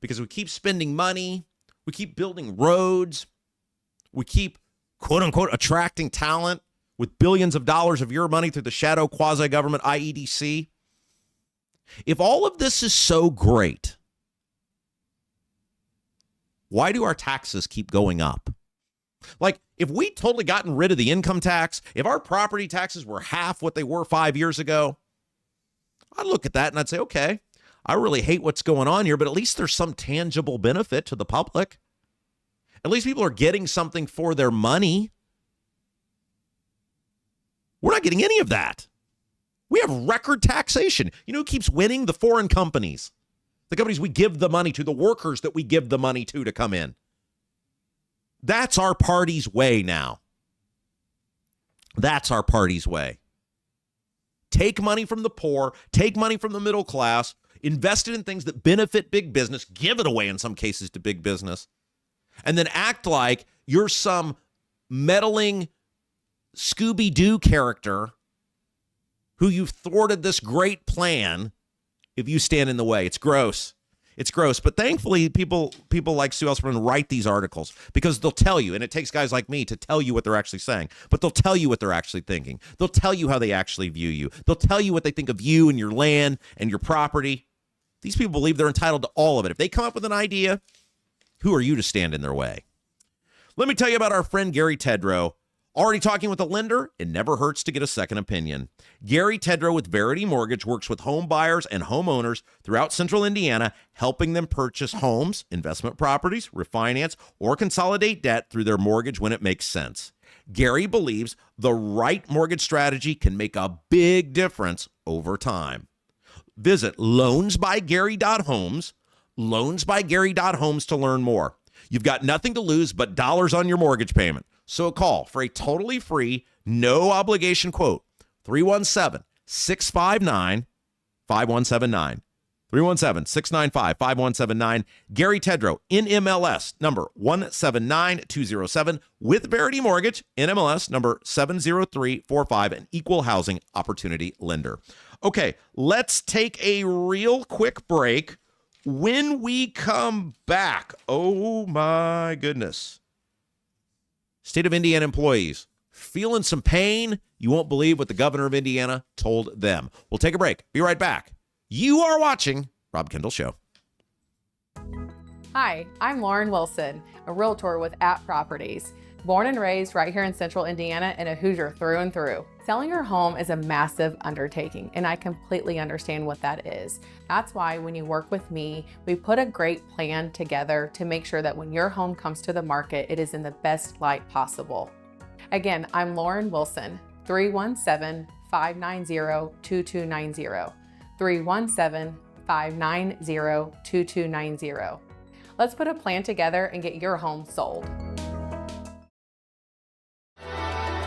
because we keep spending money, we keep building roads, we keep, quote unquote, attracting talent with billions of dollars of your money through the shadow quasi-government IEDC, if all of this is so great, why do our taxes keep going up? Like, if we totally gotten rid of the income tax, if our property taxes were half what they were 5 years ago, I'd look at that and I'd say, okay, I really hate what's going on here, but at least there's some tangible benefit to the public. At least people are getting something for their money. We're not getting any of that. We have record taxation. You know who keeps winning? The foreign companies. The companies we give the money to, the workers that we give the money to come in. That's our party's way now. That's our party's way. Take money from the poor, take money from the middle class, invest it in things that benefit big business, give it away in some cases to big business, and then act like you're some meddling Scooby-Doo character who you've thwarted this great plan if you stand in the way. It's gross. It's gross. But thankfully, people like Sue Ellspermann write these articles because they'll tell you, and it takes guys like me to tell you what they're actually saying, but they'll tell you what they're actually thinking. They'll tell you how they actually view you. They'll tell you what they think of you and your land and your property. These people believe they're entitled to all of it. If they come up with an idea, who are you to stand in their way? Let me tell you about our friend Gary Tedrow. Already talking with a lender? It never hurts to get a second opinion. Gary Tedrow with Verity Mortgage works with home buyers and homeowners throughout central Indiana, helping them purchase homes, investment properties, refinance, or consolidate debt through their mortgage when it makes sense. Gary believes the right mortgage strategy can make a big difference over time. Visit loansbygary.homes, loansbygary.homes to learn more. You've got nothing to lose but dollars on your mortgage payment. So call for a totally free, no obligation quote, 317-659-5179. 317-695-5179. Gary Tedrow, NMLS number 179207 with Verity Mortgage, NMLS number 70345, an equal housing opportunity lender. Okay, let's take a real quick break. When we come back, oh my goodness. State of Indiana employees feeling some pain? You won't believe what the governor of Indiana told them. We'll take a break. Be right back. You are watching Rob Kendall Show. Hi, I'm Lauren Wilson, a realtor with App Properties. Born and raised right here in central Indiana and a Hoosier through and through. Selling your home is a massive undertaking, and I completely understand what that is. That's why when you work with me, we put a great plan together to make sure that when your home comes to the market, it is in the best light possible. Again, I'm Lauren Wilson, 317-590-2290. 317-590-2290. Let's put a plan together and get your home sold.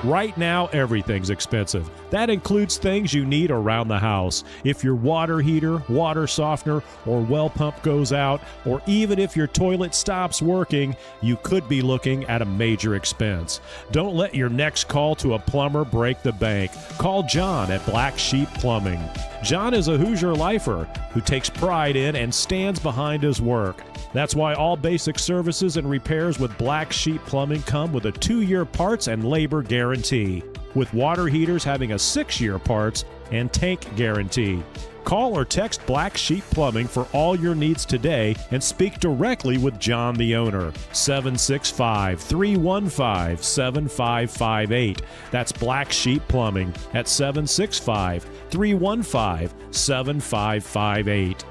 Right now, everything's expensive. That includes things you need around the house. If your water heater, water softener, or well pump goes out, or even if your toilet stops working, you could be looking at a major expense. Don't let your next call to a plumber break the bank. Call John at Black Sheep Plumbing. John is a Hoosier lifer. who takes pride in and stands behind his work. That's why all basic services and repairs with Black Sheep Plumbing come with a 2-year parts and labor guarantee, with water heaters having a 6-year parts and tank guarantee. Call or text Black Sheep Plumbing for all your needs today and speak directly with John, the owner. 765-315-7558. That's Black Sheep Plumbing at 765-315-7558.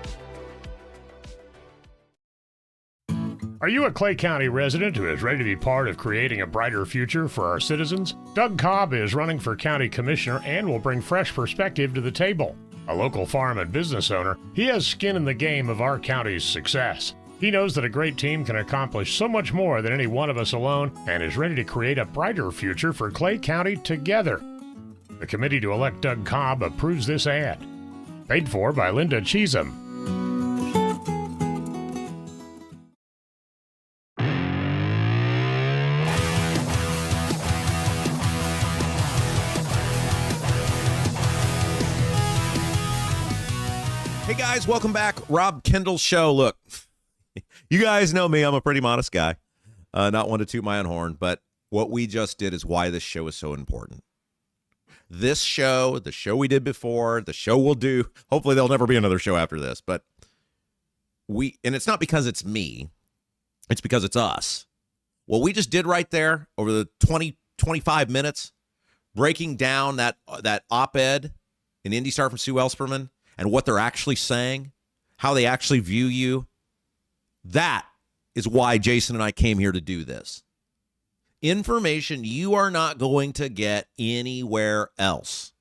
Are you a Clay County resident who is ready to be part of creating a brighter future for our citizens? Doug Cobb is running for county commissioner and will bring fresh perspective to the table. A local farm and business owner, he has skin in the game of our county's success. He knows that a great team can accomplish so much more than any one of us alone and is ready to create a brighter future for Clay County together. The committee to elect Doug Cobb approves this ad. Paid for by Linda Cheatham. Hey guys, welcome back. Rob Kendall Show. Look, you guys know me. I'm a pretty modest guy. Not one to toot my own horn, but what we just did is why this show is so important. This show, the show we did before, the show we'll do, hopefully there'll never be another show after this, but and it's not because it's me, it's because it's us. What we just did right there over the 25 minutes, breaking down that op-ed in Indy Star from Sue Ellspermann, and what they're actually saying, how they actually view you, that is why Jason and I came here to do this. Information you are not going to get anywhere else.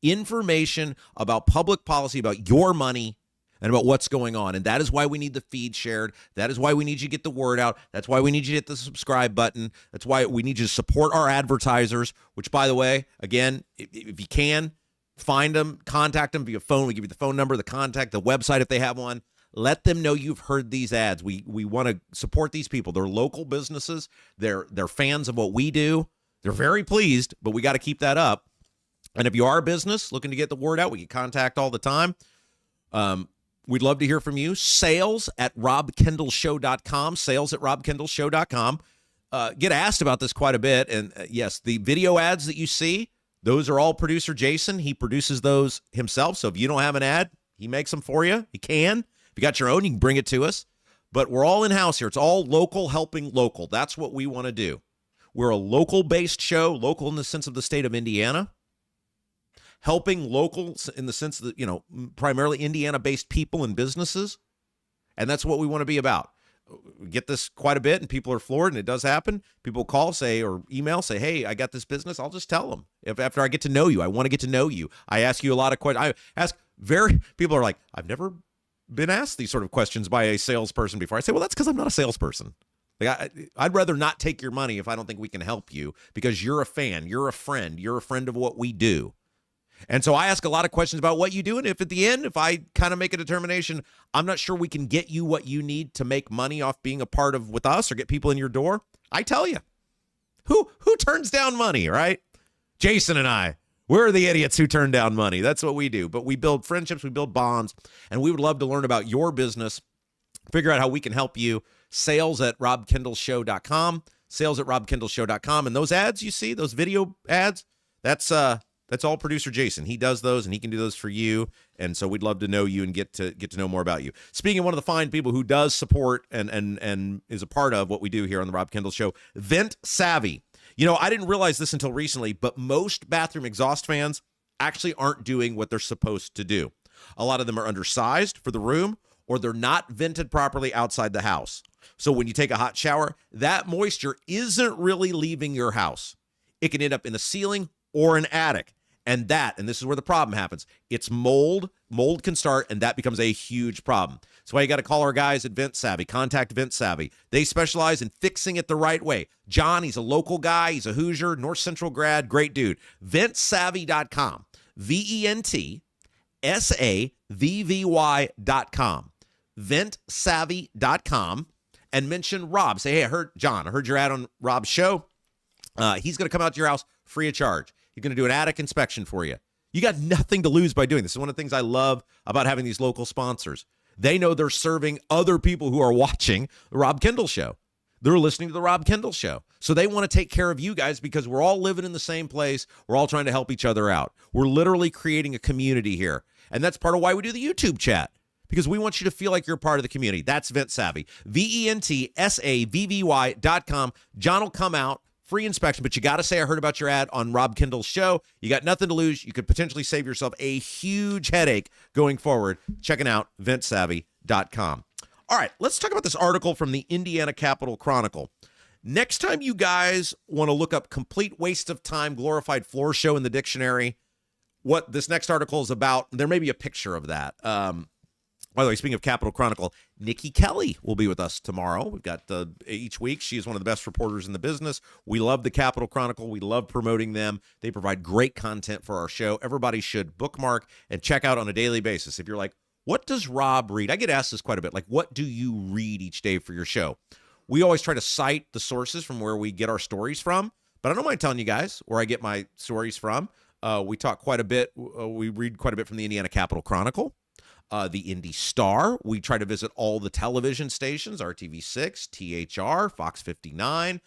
Information about public policy, about your money, and about what's going on. And that is why we need the feed shared. That is why we need you to get the word out. That's why we need you to hit the subscribe button. That's why we need you to support our advertisers, which, by the way, again, if you can, find them, contact them via phone. We give you the phone number, the contact, the website if they have one. Let them know you've heard these ads. We want to support these people. They're local businesses. They're fans of what we do. They're very pleased, but we got to keep that up. And if you are a business looking to get the word out, we get contact all the time. We'd love to hear from you. Sales@robkendallshow.com. Sales@robkendallshow.com. Get asked about this quite a bit. And yes, the video ads that you see, those are all producer Jason. He produces those himself. So if you don't have an ad, he makes them for you. He can. If you got your own, you can bring it to us. But we're all in-house here. It's all local helping local. That's what we want to do. We're a local-based show, local in the sense of the state of Indiana, helping locals in the sense that, primarily Indiana-based people and businesses. And that's what we want to be about. We get this quite a bit, and people are floored, and it does happen. People call, say, or email, say, hey, I got this business. I'll just tell them. If after I get to know you, I want to get to know you. I ask you a lot of questions. People are like, I've never been asked these sort of questions by a salesperson before. I say, well, that's because I'm not a salesperson. Like I'd rather not take your money if I don't think we can help you, because you're a fan, you're a friend of what we do. And so I ask a lot of questions about what you do. And if at the end, if I kind of make a determination, I'm not sure we can get you what you need to make money off being a part of with us or get people in your door, I tell you. Who turns down money, right? Jason and I. We're the idiots who turn down money. That's what we do. But we build friendships, we build bonds, and we would love to learn about your business, figure out how we can help you. Sales@robkendallshow.com. Sales@robkendallshow.com. And those ads you see, those video ads, that's all producer Jason. He does those, and he can do those for you. And so we'd love to know you and get to know more about you. Speaking of one of the fine people who does support and is a part of what we do here on the Rob Kendall Show, Vent Savvy. I didn't realize this until recently, but most bathroom exhaust fans actually aren't doing what they're supposed to do. A lot of them are undersized for the room, or they're not vented properly outside the house. So when you take a hot shower, that moisture isn't really leaving your house. It can end up in the ceiling or an attic. And this is where the problem happens. It's mold. Mold can start, and that becomes a huge problem. That's why you got to call our guys at Vent Savvy. Contact Vent Savvy. They specialize in fixing it the right way. John, he's a local guy. He's a Hoosier, North Central grad. Great dude. VentSavvy.com. VentSavvy.com. VentSavvy.com. And mention Rob. Say, hey, I heard your ad on Rob's show. He's going to come out to your house free of charge. He's going to do an attic inspection for you. You got nothing to lose by doing this. It's one of the things I love about having these local sponsors. They know they're serving other people who are watching the Rob Kendall Show. They're listening to the Rob Kendall Show. So they want to take care of you guys because we're all living in the same place. We're all trying to help each other out. We're literally creating a community here. And that's part of why we do the YouTube chat, because we want you to feel like you're part of the community. That's Vent Savvy. VentSavvy.com. John will come out, free inspection, but you got to say, I heard about your ad on Rob Kendall's show. You got nothing to lose. You could potentially save yourself a huge headache going forward. Checking out VentSavvy.com. All right, let's talk about this article from the Indiana Capitol Chronicle. Next time you guys want to look up complete waste of time, glorified floor show in the dictionary, what this next article is about, there may be a picture of that. By the way, speaking of Capitol Chronicle, Nikki Kelly will be with us tomorrow. We've got each week. She is one of the best reporters in the business. We love the Capitol Chronicle. We love promoting them. They provide great content for our show. Everybody should bookmark and check out on a daily basis. If you're like, what does Rob read? I get asked this quite a bit. Like, what do you read each day for your show? We always try to cite the sources from where we get our stories from, but I don't mind telling you guys where I get my stories from. We talk quite a bit. We read quite a bit from the Indiana Capitol Chronicle, the Indy Star. We try to visit all the television stations, RTV6, THR, Fox 59,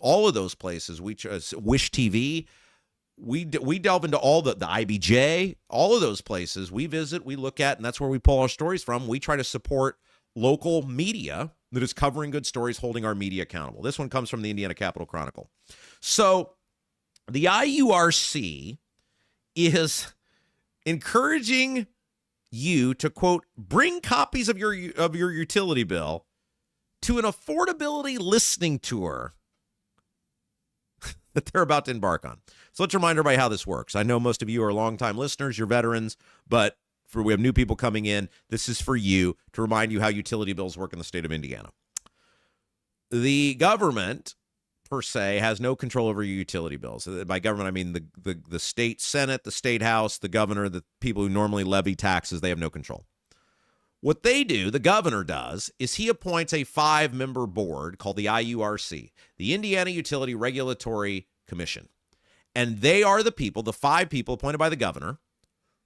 all of those places. Wish TV. We delve into all the IBJ, all of those places we visit, we look at, and that's where we pull our stories from. We try to support local media that is covering good stories, holding our media accountable. This one comes from the Indiana Capitol Chronicle. So the IURC is encouraging you to, quote, bring copies of your utility bill to an affordability listening tour that they're about to embark on. So let's remind everybody how this works. I know most of you are longtime listeners, you're veterans, but we have new people coming in. This is for you to remind you how utility bills work in the state of Indiana. The government, per se, has no control over your utility bills. By government, I mean the state Senate, the state House, the governor, the people who normally levy taxes, they have no control. What they do, the governor does, is he appoints a 5-member board called the IURC, the Indiana Utility Regulatory Commission. And they are the people, the 5 people appointed by the governor,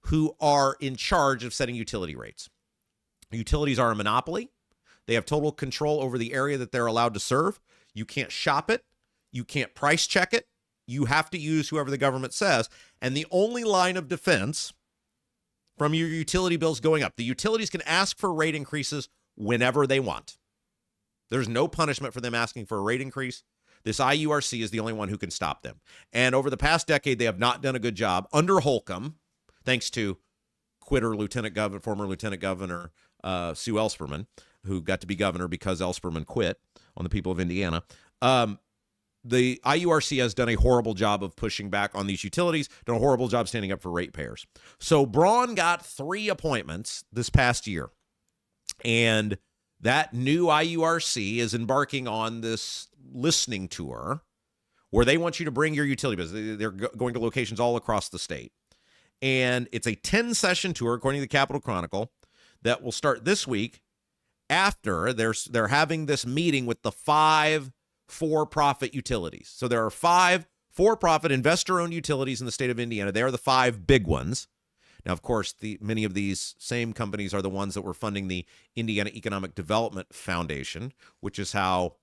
who are in charge of setting utility rates. Utilities are a monopoly. They have total control over the area that they're allowed to serve. You can't shop it. You can't price check it. You have to use whoever the government says. And the only line of defense from your utility bills going up, the utilities can ask for rate increases whenever they want. There's no punishment for them asking for a rate increase. This IURC is the only one who can stop them. And over the past decade, they have not done a good job under Holcomb, thanks to former Lieutenant Governor Sue Ellspermann, who got to be governor because Ellspermann quit on the people of Indiana. The IURC has done a horrible job of pushing back on these utilities, done a horrible job standing up for ratepayers. So Braun got 3 appointments this past year, and that new IURC is embarking on this listening tour where they want you to bring your utility bills. They're going to locations all across the state. And it's a 10-session tour, according to the Capitol Chronicle, that will start this week after they're having this meeting with the 5 for-profit utilities. So there are 5 for-profit investor-owned utilities in the state of Indiana. They are the 5 big ones. Now, of course, many of these same companies are the ones that were funding the Indiana Economic Development Foundation, which is how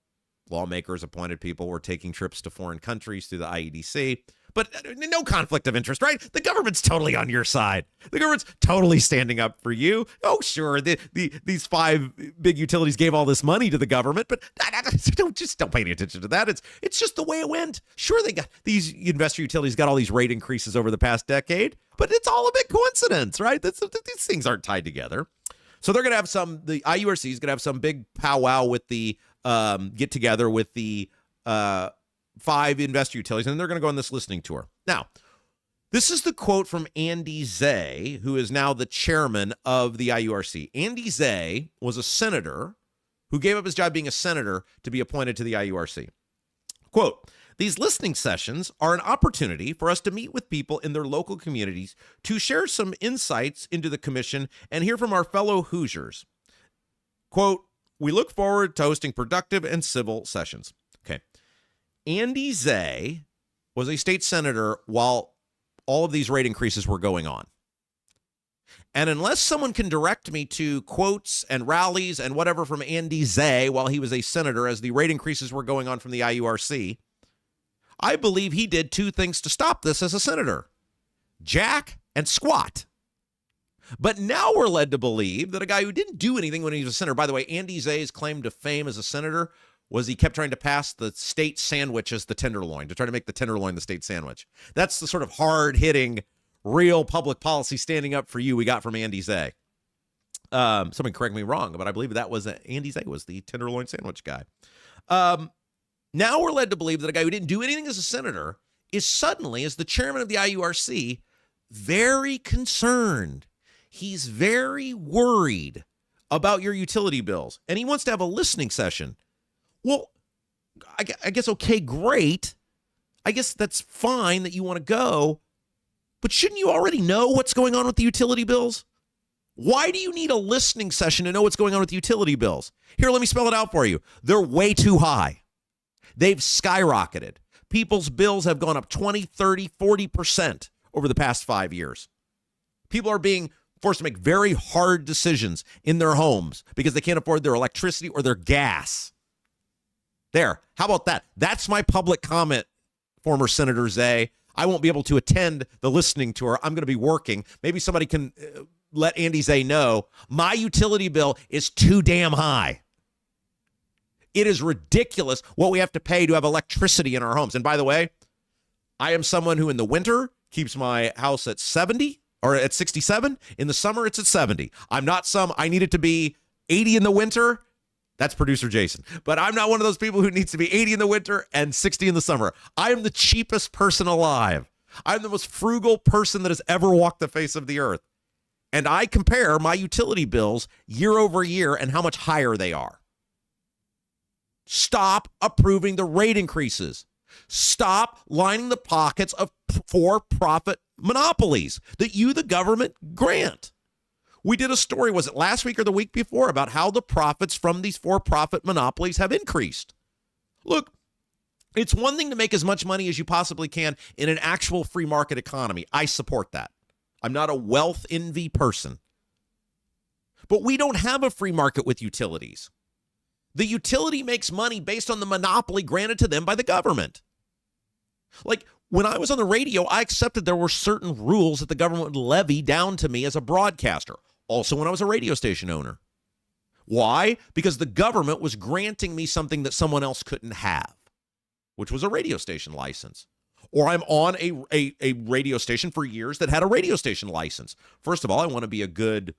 lawmakers, appointed people, were taking trips to foreign countries through the IEDC. But no conflict of interest, right? The government's totally on your side. The government's totally standing up for you. Oh, sure, these 5 big utilities gave all this money to the government, but don't pay any attention to that. It's just the way it went. Sure, they got these investor utilities got all these rate increases over the past decade, but it's all a big coincidence, right? These things aren't tied together. So they're going to have the IURC is going to have some big powwow with the get together with the 5 investor utilities, and they're going to go on this listening tour. Now, this is the quote from Andy Zay, who is now the chairman of the IURC. Andy Zay was a senator who gave up his job being a senator to be appointed to the IURC. Quote, "These listening sessions are an opportunity for us to meet with people in their local communities to share some insights into the commission and hear from our fellow Hoosiers. Quote, we look forward to hosting productive and civil sessions." Okay. Andy Zay was a state senator while all of these rate increases were going on. And unless someone can direct me to quotes and rallies and whatever from Andy Zay while he was a senator as the rate increases were going on from the IURC, I believe he did two things to stop this as a senator: jack and squat. But now we're led to believe that a guy who didn't do anything when he was a senator — by the way, Andy Zay's claim to fame as a senator was he kept trying to pass the state sandwich as the tenderloin, to try to make the tenderloin the state sandwich. That's the sort of hard-hitting, real public policy standing up for you we got from Andy Zay. Someone correct me wrong, but I believe that was Andy Zay was the tenderloin sandwich guy. Now we're led to believe that a guy who didn't do anything as a senator is suddenly, as the chairman of the IURC, very concerned. He's very worried about your utility bills, and he wants to have a listening session. Well, I guess, okay, great. I guess that's fine that you want to go, but shouldn't you already know what's going on with the utility bills? Why do you need a listening session to know what's going on with the utility bills? Here, let me spell it out for you. They're way too high. They've skyrocketed. People's bills have gone up 20, 30, 40% over the past 5 years. People are being forced to make very hard decisions in their homes because they can't afford their electricity or their gas. There. How about that? That's my public comment, former Senator Zay. I won't be able to attend the listening tour. I'm going to be working. Maybe somebody can let Andy Zay know my utility bill is too damn high. It is ridiculous what we have to pay to have electricity in our homes. And by the way, I am someone who in the winter keeps my house at 70 or at 67. In the summer, it's at 70. I need it to be 80 in the winter. That's producer Jason. But I'm not one of those people who needs to be 80 in the winter and 60 in the summer. I am the cheapest person alive. I'm the most frugal person that has ever walked the face of the earth. And I compare my utility bills year over year and how much higher they are. Stop approving the rate increases. Stop lining the pockets of for-profit monopolies that you, the government, grant. We did a story, was it last week or the week before, about how the profits from these for-profit monopolies have increased. Look, it's one thing to make as much money as you possibly can in an actual free market economy. I support that. I'm not a wealth envy person. But we don't have a free market with utilities. The utility makes money based on the monopoly granted to them by the government. Like, when I was on the radio, I accepted there were certain rules that the government would levy down to me as a broadcaster. Also, when I was a radio station owner. Why? Because the government was granting me something that someone else couldn't have, which was a radio station license. Or I'm on a radio station for years that had a radio station license. First of all, I want to be a good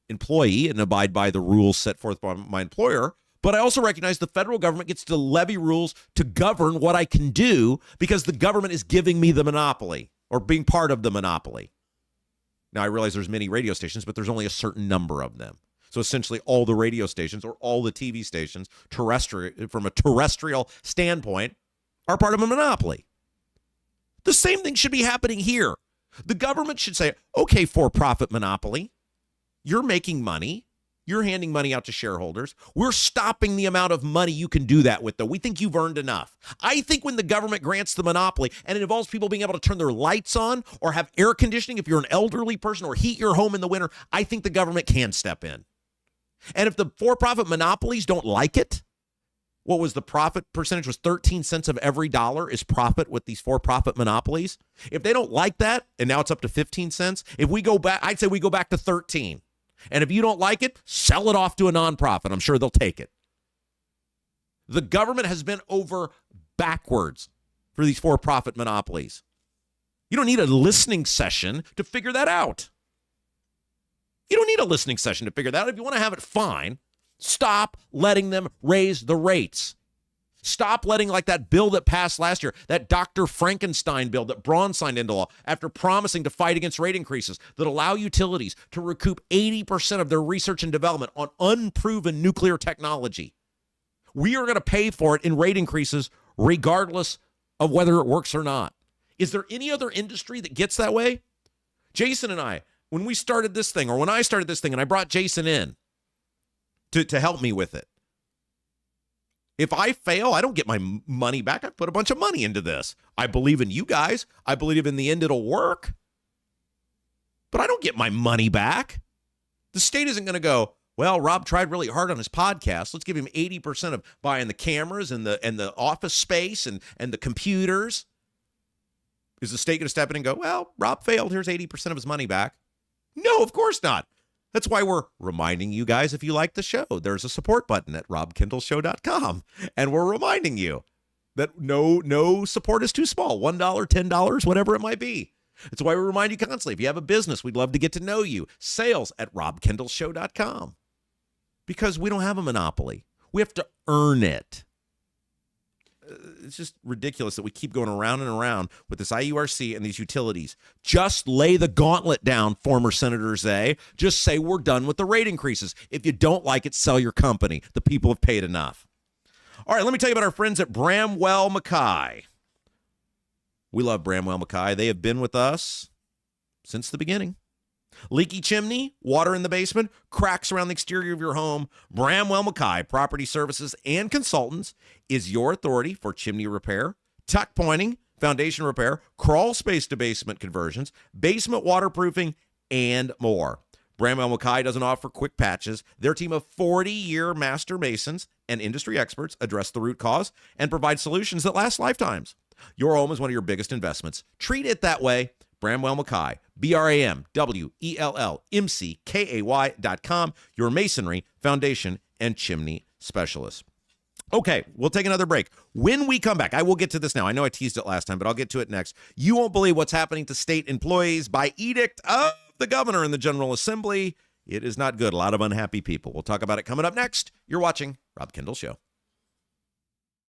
employee and abide by the rules set forth by my employer. But I also recognize the federal government gets to levy rules to govern what I can do because the government is giving me the monopoly or being part of the monopoly. Now, I realize there's many radio stations, but there's only a certain number of them. So essentially all the radio stations or all the TV stations, terrestrial, from a terrestrial standpoint, are part of a monopoly. The same thing should be happening here. The government should say, okay, for-profit monopoly, you're making money. You're handing money out to shareholders. We're stopping the amount of money you can do that with, though. We think you've earned enough. I think when the government grants the monopoly and it involves people being able to turn their lights on or have air conditioning if you're an elderly person or heat your home in the winter, I think the government can step in. And if the for-profit monopolies don't like it, what was the profit percentage? Was 13 cents of every dollar is profit with these for-profit monopolies. If they don't like that, and now it's up to 15 cents, if we go back, I'd say we go back to 13. And if you don't like it, sell it off to a nonprofit. I'm sure they'll take it. The government has been over backwards for these for-profit monopolies. You don't need a listening session to figure that out. You don't need a listening session to figure that out. If you want to have it, fine. Stop letting them raise the rates. Stop letting, like that bill that passed last year, that Dr. Frankenstein bill that Braun signed into law after promising to fight against rate increases that allow utilities to recoup 80% of their research and development on unproven nuclear technology. We are going to pay for it in rate increases regardless of whether it works or not. Is there any other industry that gets that way? Jason and I, when we started this thing, or when I started this thing and I brought Jason in to help me with it, If I fail, I don't get my money back. I put a bunch of money into this. I believe in you guys. I believe in the end it'll work. But I don't get my money back. The state isn't going to go, well, Rob tried really hard on his podcast. Let's give him 80% of buying the cameras and the office space and the computers. Is the state going to step in and go, well, Rob failed. Here's 80% of his money back? No, of course not. That's why we're reminding you guys, if you like the show, there's a support button at robkendallshow.com. And we're reminding you that no support is too small. $1, $10, whatever it might be. That's why we remind you constantly, if you have a business, we'd love to get to know you. Sales at robkendallshow.com. Because we don't have a monopoly. We have to earn it. It's just ridiculous that we keep going around and around with this IURC and these utilities. Just lay the gauntlet down, former Senator Zay. Just say we're done with the rate increases. If you don't like it, sell your company. The people have paid enough. All right, let me tell you about our friends at Bramwell Mackay. We love Bramwell Mackay. They have been with us since the beginning. Leaky chimney, water in the basement, cracks around the exterior of your home. Bramwell Mackay Property Services and Consultants is your authority for chimney repair, tuck pointing, foundation repair, crawl space to basement conversions, basement waterproofing, and more. Bramwell Mackay doesn't offer quick patches. Their team of 40-year master masons and industry experts address the root cause and provide solutions that last lifetimes. Your home is one of your biggest investments. Treat it that way. Bramwell Mackay, BRAMWELLMCKAY.com, your masonry, foundation, and chimney specialist. Okay, we'll take another break. When we come back, I will get to this now. I know I teased it last time, but I'll get to it next. You won't believe what's happening to state employees by edict of the governor in the General Assembly. It is not good. A lot of unhappy people. We'll talk about it coming up next. You're watching Rob Kendall Show.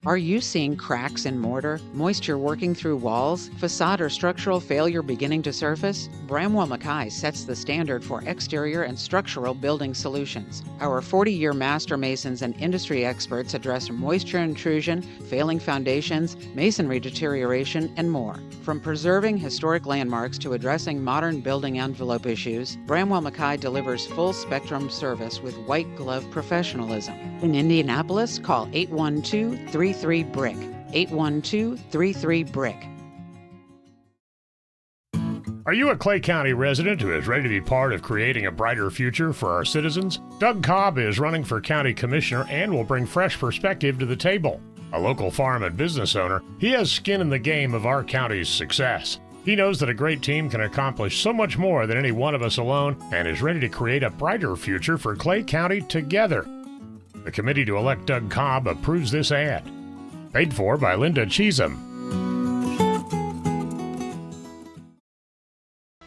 Are you seeing cracks in mortar, moisture working through walls, facade or structural failure beginning to surface? Bramwell Mackay sets the standard for exterior and structural building solutions. Our 40-year master masons and industry experts address moisture intrusion, failing foundations, masonry deterioration, and more. From preserving historic landmarks to addressing modern building envelope issues, Bramwell Mackay delivers full-spectrum service with white-glove professionalism. In Indianapolis, call 812-33-BRICK. 812-33-BRICK. Are you a Clay County resident who is ready to be part of creating a brighter future for our citizens? Doug Cobb is running for county commissioner and will bring fresh perspective to the table. A local farm and business owner, he has skin in the game of our county's success. He knows that a great team can accomplish so much more than any one of us alone and is ready to create a brighter future for Clay County together. The committee to elect Doug Cobb approves this ad. Paid for by Linda Cheatham.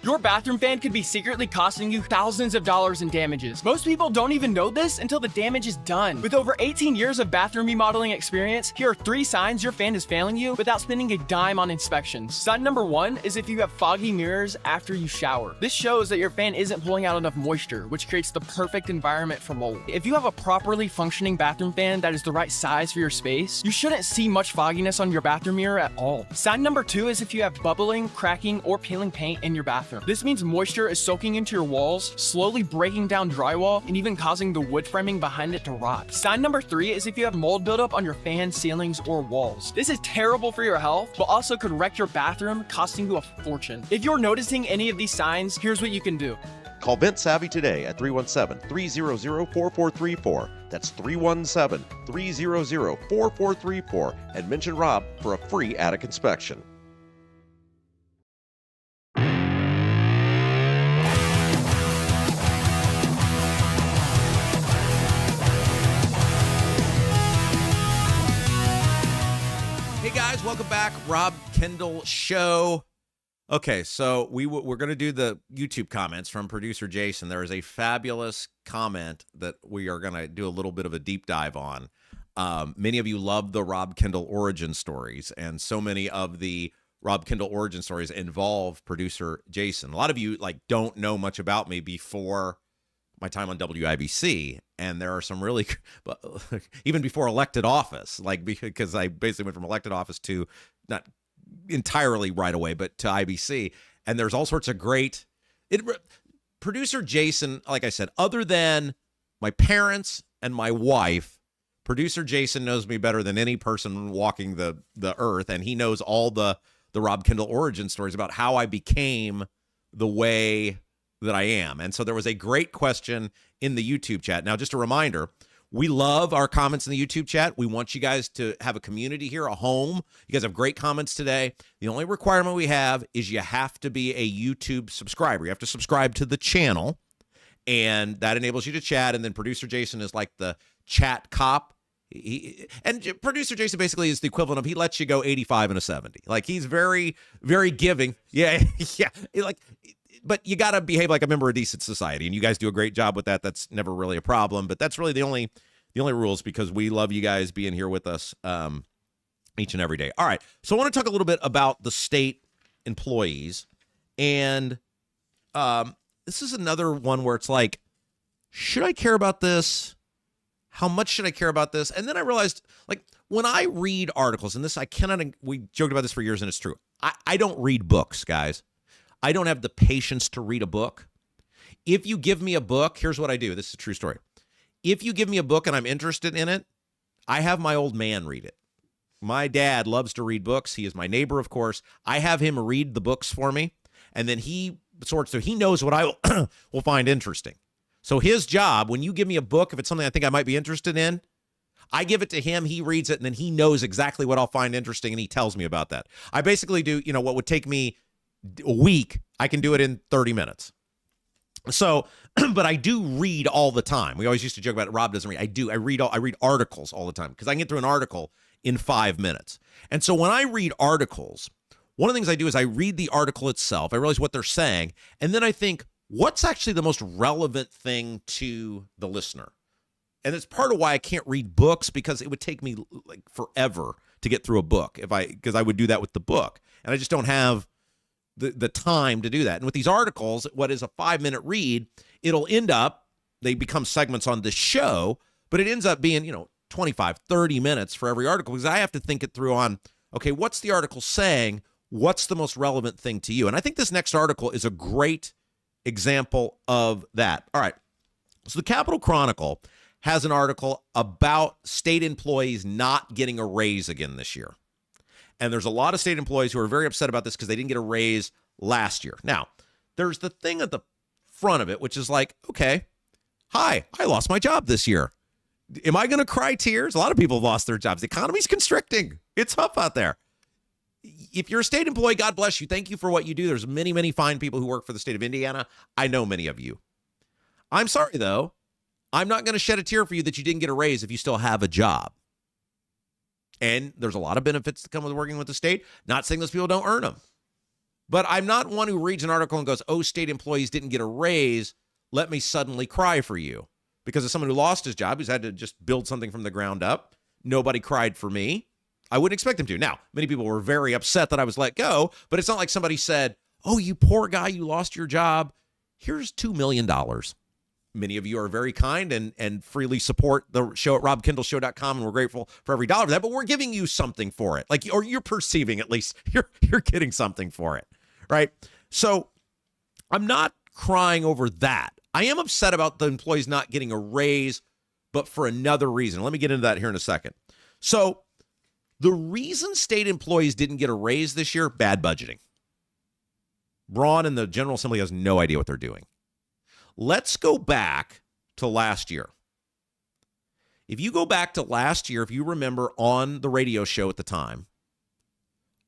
Your bathroom fan could be secretly costing you thousands of dollars in damages. Most people don't even know this until the damage is done. With over 18 years of bathroom remodeling experience, here are 3 signs your fan is failing you without spending a dime on inspections. Sign number 1 is if you have foggy mirrors after you shower. This shows that your fan isn't pulling out enough moisture, which creates the perfect environment for mold. If you have a properly functioning bathroom fan that is the right size for your space, you shouldn't see much fogginess on your bathroom mirror at all. Sign number 2 is if you have bubbling, cracking, or peeling paint in your bathroom. This means moisture is soaking into your walls, slowly breaking down drywall, and even causing the wood framing behind it to rot. Sign number 3 is if you have mold buildup on your fan, ceilings, or walls. This is terrible for your health, but also could wreck your bathroom, costing you a fortune. If you're noticing any of these signs, here's what you can do. Call Vent Savvy today at 317-300-4434. That's 317-300-4434 and mention Rob for a free attic inspection. Hey guys, welcome back. Rob Kendall Show. Okay, so we're going to do the YouTube comments from producer Jason. There is a fabulous comment that we are going to do a little bit of a deep dive on. Many of you love the Rob Kendall origin stories, and so many of the Rob Kendall origin stories involve producer Jason. A lot of you don't know much about me before my time on WIBC, and there are some really, even before elected office, because I basically went from elected office to not entirely right away, but to IBC, and there's all sorts of great, producer Jason, like I said, other than my parents and my wife, Producer Jason knows me better than any person walking the earth, and he knows all the Rob Kendall origin stories about how I became the way that I am. And so there was a great question in the YouTube chat. Now, just a reminder, we love our comments in the YouTube chat. We want you guys to have a community here, a home. You guys have great comments today. The only requirement we have is you have to be a YouTube subscriber. You have to subscribe to the channel, and that enables you to chat. And then Producer Jason is like the chat cop. And Producer Jason basically is the equivalent of, he lets you go 85 and a 70. Like, he's very, very giving. Yeah, yeah. But you got to behave like a member of decent society, and you guys do a great job with that. That's never really a problem, but that's really the only rules, because we love you guys being here with us each and every day. All right, so I want to talk a little bit about the state employees, and this is another one where it's like, should I care about this? How much should I care about this? And then I realized, like, when I read articles, and this we joked about this for years, and it's true. I don't read books, guys. I don't have the patience to read a book. If you give me a book, here's what I do. This is a true story. If you give me a book and I'm interested in it, I have my old man read it. My dad loves to read books. He is my neighbor, of course. I have him read the books for me, and then he sorts through. He knows what I will find interesting. So his job, when you give me a book, if it's something I think I might be interested in, I give it to him, he reads it, and then he knows exactly what I'll find interesting, and he tells me about that. I basically do, what would take me a week, I can do it in 30 minutes. So, but I do read all the time. We always used to joke about it. Rob doesn't read. I read articles all the time, because I can get through an article in 5 minutes. And so when I read articles, one of the things I do is I read the article itself. I realize what they're saying. And then I think, what's actually the most relevant thing to the listener? And it's part of why I can't read books, because it would take me like forever to get through a book because I would do that with the book. And I just don't have the time to do that. And with these articles, what is a 5-minute read, it'll end up, they become segments on the show, but it ends up being, 25, 30 minutes for every article, because I have to think it through on, okay, what's the article saying? What's the most relevant thing to you? And I think this next article is a great example of that. All right. So the Capitol Chronicle has an article about state employees not getting a raise again this year. And there's a lot of state employees who are very upset about this because they didn't get a raise last year. Now, there's the thing at the front of it, which is like, okay, hi, I lost my job this year. Am I going to cry tears? A lot of people have lost their jobs. The economy's constricting. It's tough out there. If you're a state employee, God bless you. Thank you for what you do. There's many, many fine people who work for the state of Indiana. I know many of you. I'm sorry, though. I'm not going to shed a tear for you that you didn't get a raise if you still have a job. And there's a lot of benefits that come with working with the state. Not saying those people don't earn them. But I'm not one who reads an article and goes, oh, state employees didn't get a raise. Let me suddenly cry for you. Because as someone who lost his job, who's had to just build something from the ground up, nobody cried for me. I wouldn't expect them to. Now, many people were very upset that I was let go, but it's not like somebody said, oh, you poor guy, you lost your job. Here's $2 million. Many of you are very kind and freely support the show at robkendallshow.com, and we're grateful for every dollar of that, but we're giving you something for it. Or you're perceiving, at least, you're getting something for it, right? So I'm not crying over that. I am upset about the employees not getting a raise, but for another reason. Let me get into that here in a second. So the reason state employees didn't get a raise this year, bad budgeting. Braun and the General Assembly has no idea what they're doing. Let's go back to last year. If you go back to last year, if you remember on the radio show at the time,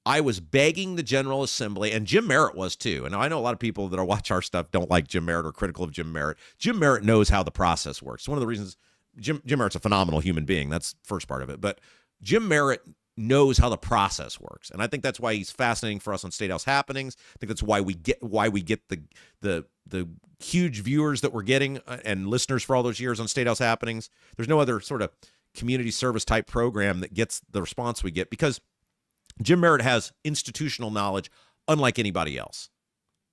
I was begging the General Assembly, and Jim Merritt was too. And I know a lot of people that watch our stuff don't like Jim Merritt or critical of Jim Merritt. Jim Merritt knows how the process works. One of the reasons Jim Merritt's a phenomenal human being. That's the first part of it. But Jim Merritt knows how the process works. And I think that's why he's fascinating for us on State House Happenings. I think that's why we get the huge viewers that we're getting and listeners for all those years on State House Happenings. There's no other sort of community service type program that gets the response we get, because Jim Merritt has institutional knowledge unlike anybody else.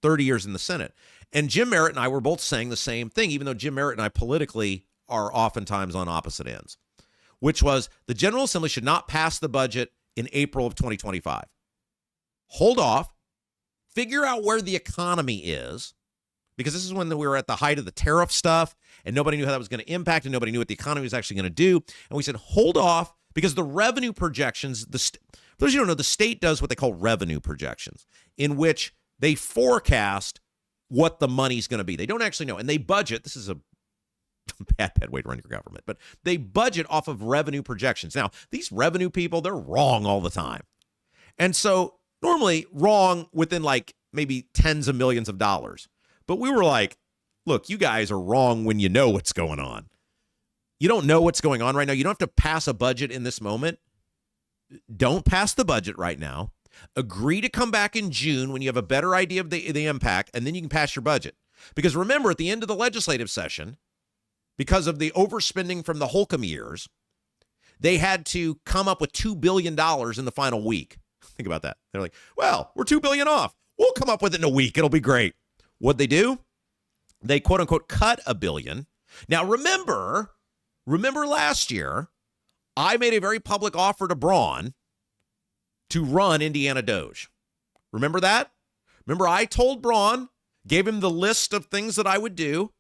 30 years in the Senate. And Jim Merritt and I were both saying the same thing, even though Jim Merritt and I politically are oftentimes on opposite ends, which was the General Assembly should not pass the budget in April of 2025. Hold off, figure out where the economy is, because this is when we were at the height of the tariff stuff and nobody knew how that was going to impact and nobody knew what the economy was actually going to do. And we said, hold off, because the revenue projections, for those of you who don't know, the state does what they call revenue projections, in which they forecast what the money's going to be. They don't actually know. And they budget. This is a bad way to run your government, but they budget off of revenue projections. Now, these revenue people, they're wrong all the time. And so normally wrong within like maybe tens of millions of dollars. But we were like, look, you guys are wrong when you know what's going on. You don't know what's going on right now. You don't have to pass a budget in this moment. Don't pass the budget right now. Agree to come back in June when you have a better idea of the impact, and then you can pass your budget. Because remember, at the end of the legislative session, because of the overspending from the Holcomb years, they had to come up with $2 billion in the final week. Think about that. They're like, well, we're $2 billion off. We'll come up with it in a week. It'll be great. What'd they do? They, quote unquote, cut $1 billion. Now, remember last year, I made a very public offer to Braun to run Indiana Doge. Remember that? Remember, I told Braun, gave him the list of things that I would do,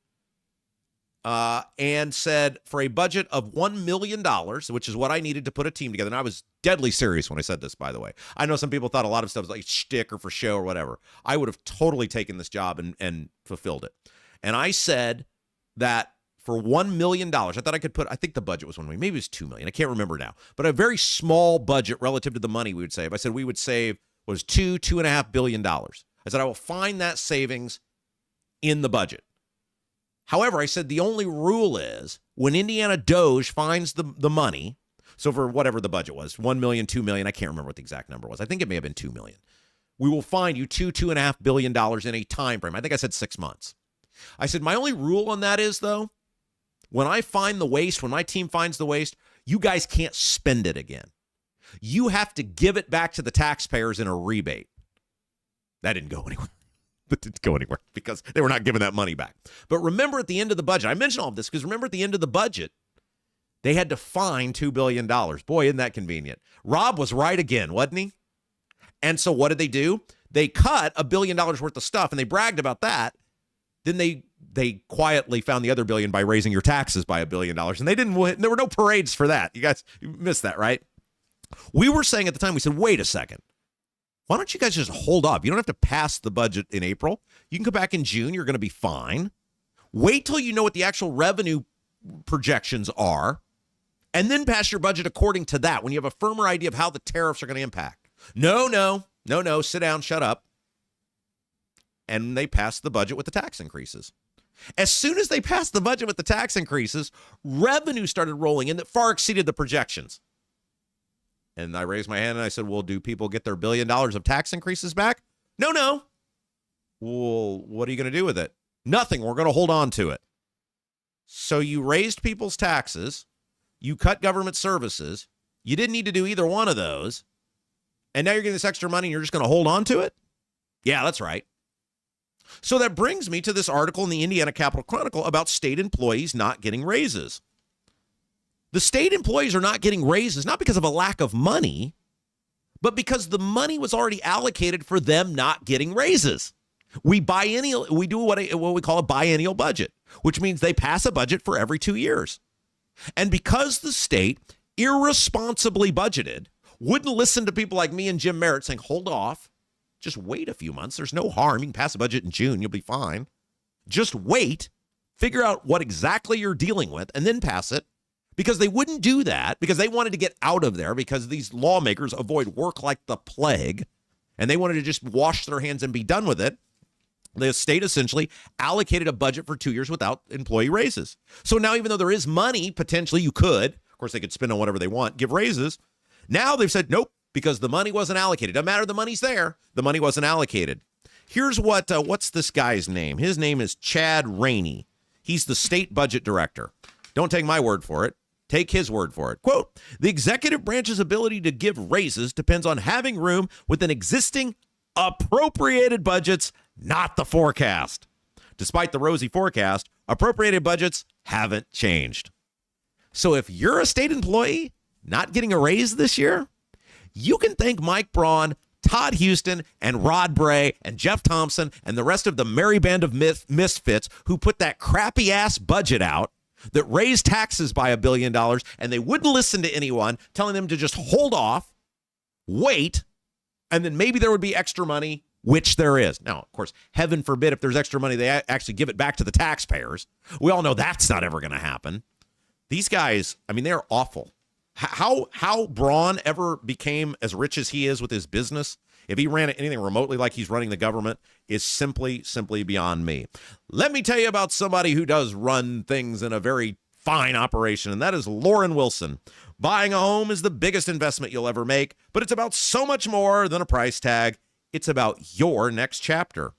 and said for a budget of $1 million, which is what I needed to put a team together. And I was deadly serious when I said this, by the way. I know some people thought a lot of stuff was like shtick or for show or whatever. I would have totally taken this job and fulfilled it. And I said that for $1 million, I thought I could put, I think the budget was $1 million, maybe it was $2 million. I can't remember now, but a very small budget relative to the money we would save. I said we would save was $2.5 billion. I said, I will find that savings in the budget. However, I said the only rule is when Indiana Doge finds the money, so for whatever the budget was, 1 million, 2 million, I can't remember what the exact number was. I think it may have been 2 million. We will find you $2.5 billion in a time frame. I think I said 6 months. I said my only rule on that is, though, when I find the waste, when my team finds the waste, you guys can't spend it again. You have to give it back to the taxpayers in a rebate. That didn't go anywhere. That didn't go anywhere because they were not giving that money back. But remember at the end of the budget, I mentioned all of this because remember at the end of the budget, they had to find $2 billion. Boy, isn't that convenient. Rob was right again, wasn't he? And so what did they do? They cut $1 billion worth of stuff and they bragged about that. Then they quietly found the other $1 billion by raising your taxes by $1 billion. And they didn't win. There were no parades for that. You guys missed that, right? We were saying at the time, we said, wait a second. Why don't you guys just hold up? You don't have to pass the budget in April. You can go back in June. You're going to be fine. Wait till you know what the actual revenue projections are, and then pass your budget according to that when you have a firmer idea of how the tariffs are going to impact. No. Sit down, shut up. And they passed the budget with the tax increases. As soon as they passed the budget with the tax increases, revenue started rolling in that far exceeded the projections. And I raised my hand and I said, well, do people get their $1 billion of tax increases back? No. Well, what are you going to do with it? Nothing. We're going to hold on to it. So you raised people's taxes. You cut government services. You didn't need to do either one of those. And now you're getting this extra money and you're just going to hold on to it? Yeah, that's right. So that brings me to this article in the Indiana Capital Chronicle about state employees not getting raises. The state employees are not getting raises, not because of a lack of money, but because the money was already allocated for them not getting raises. We do what we call a biennial budget, which means they pass a budget for every 2 years. And because the state irresponsibly budgeted, wouldn't listen to people like me and Jim Merritt saying, hold off, just wait a few months. There's no harm. You can pass a budget in June. You'll be fine. Just wait, figure out what exactly you're dealing with, and then pass it. Because they wouldn't do that because they wanted to get out of there because these lawmakers avoid work like the plague and they wanted to just wash their hands and be done with it. The state essentially allocated a budget for 2 years without employee raises. So now even though there is money, potentially you could, of course they could spend on whatever they want, give raises. Now they've said nope because the money wasn't allocated. Doesn't matter, the money's there. The money wasn't allocated. Here's what's this guy's name? His name is Chad Rainey. He's the state budget director. Don't take my word for it. Take his word for it. Quote, the executive branch's ability to give raises depends on having room within existing appropriated budgets, not the forecast. Despite the rosy forecast, appropriated budgets haven't changed. So if you're a state employee not getting a raise this year, you can thank Mike Braun Todd Houston and Rod Bray and Jeff Thompson and the rest of the merry band of misfits who put that crappy-ass budget out that raised taxes by $1 billion, and they wouldn't listen to anyone, telling them to just hold off, wait, and then maybe there would be extra money, which there is. Now, of course, heaven forbid if there's extra money, they actually give it back to the taxpayers. We all know that's not ever going to happen. These guys, I mean, they're awful. How Braun ever became as rich as he is with his business, if he ran anything remotely like he's running the government, is simply beyond me. Let me tell you about somebody who does run things in a very fine operation, and that is Lauren Wilson. Buying a home is the biggest investment you'll ever make, but it's about so much more than a price tag. It's about your next chapter.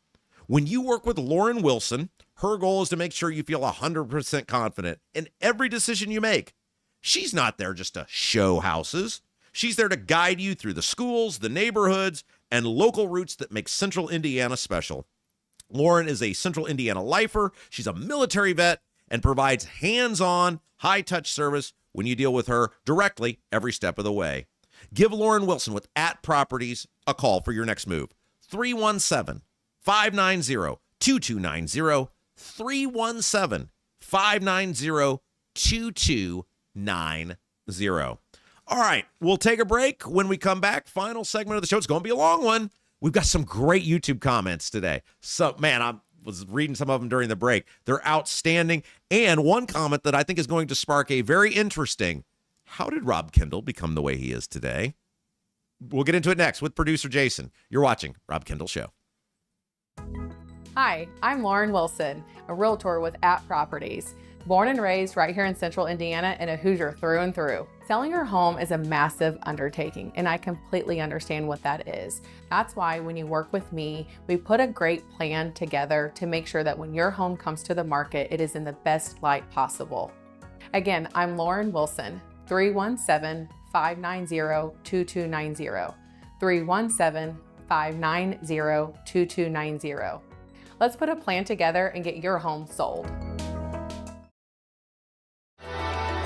When you work with Lauren Wilson, her goal is to make sure you feel 100% confident in every decision you make. She's not there just to show houses. She's there to guide you through the schools, the neighborhoods, and local routes that make Central Indiana special. Lauren is a Central Indiana lifer. She's a military vet and provides hands-on, high-touch service when you deal with her directly every step of the way. Give Lauren Wilson with @Properties a call for your next move. 317-590-2290. 317-590-2290. All right, we'll take a break. When we come back, final segment of the show. It's going to be a long one. We've got some great YouTube comments today. So, man, I was reading some of them during the break. They're outstanding. And one comment that I think is going to spark a very interesting, how did Rob Kendall become the way he is today? We'll get into it next with producer Jason. You're watching Rob Kendall Show. Hi, I'm Lauren Wilson, a realtor with @Properties. Born and raised right here in Central Indiana and a Hoosier through and through. Selling your home is a massive undertaking, and I completely understand what that is. That's why when you work with me, we put a great plan together to make sure that when your home comes to the market, it is in the best light possible. Again, I'm Lauren Wilson, 317-590-2290. 317-590-2290. Let's put a plan together and get your home sold.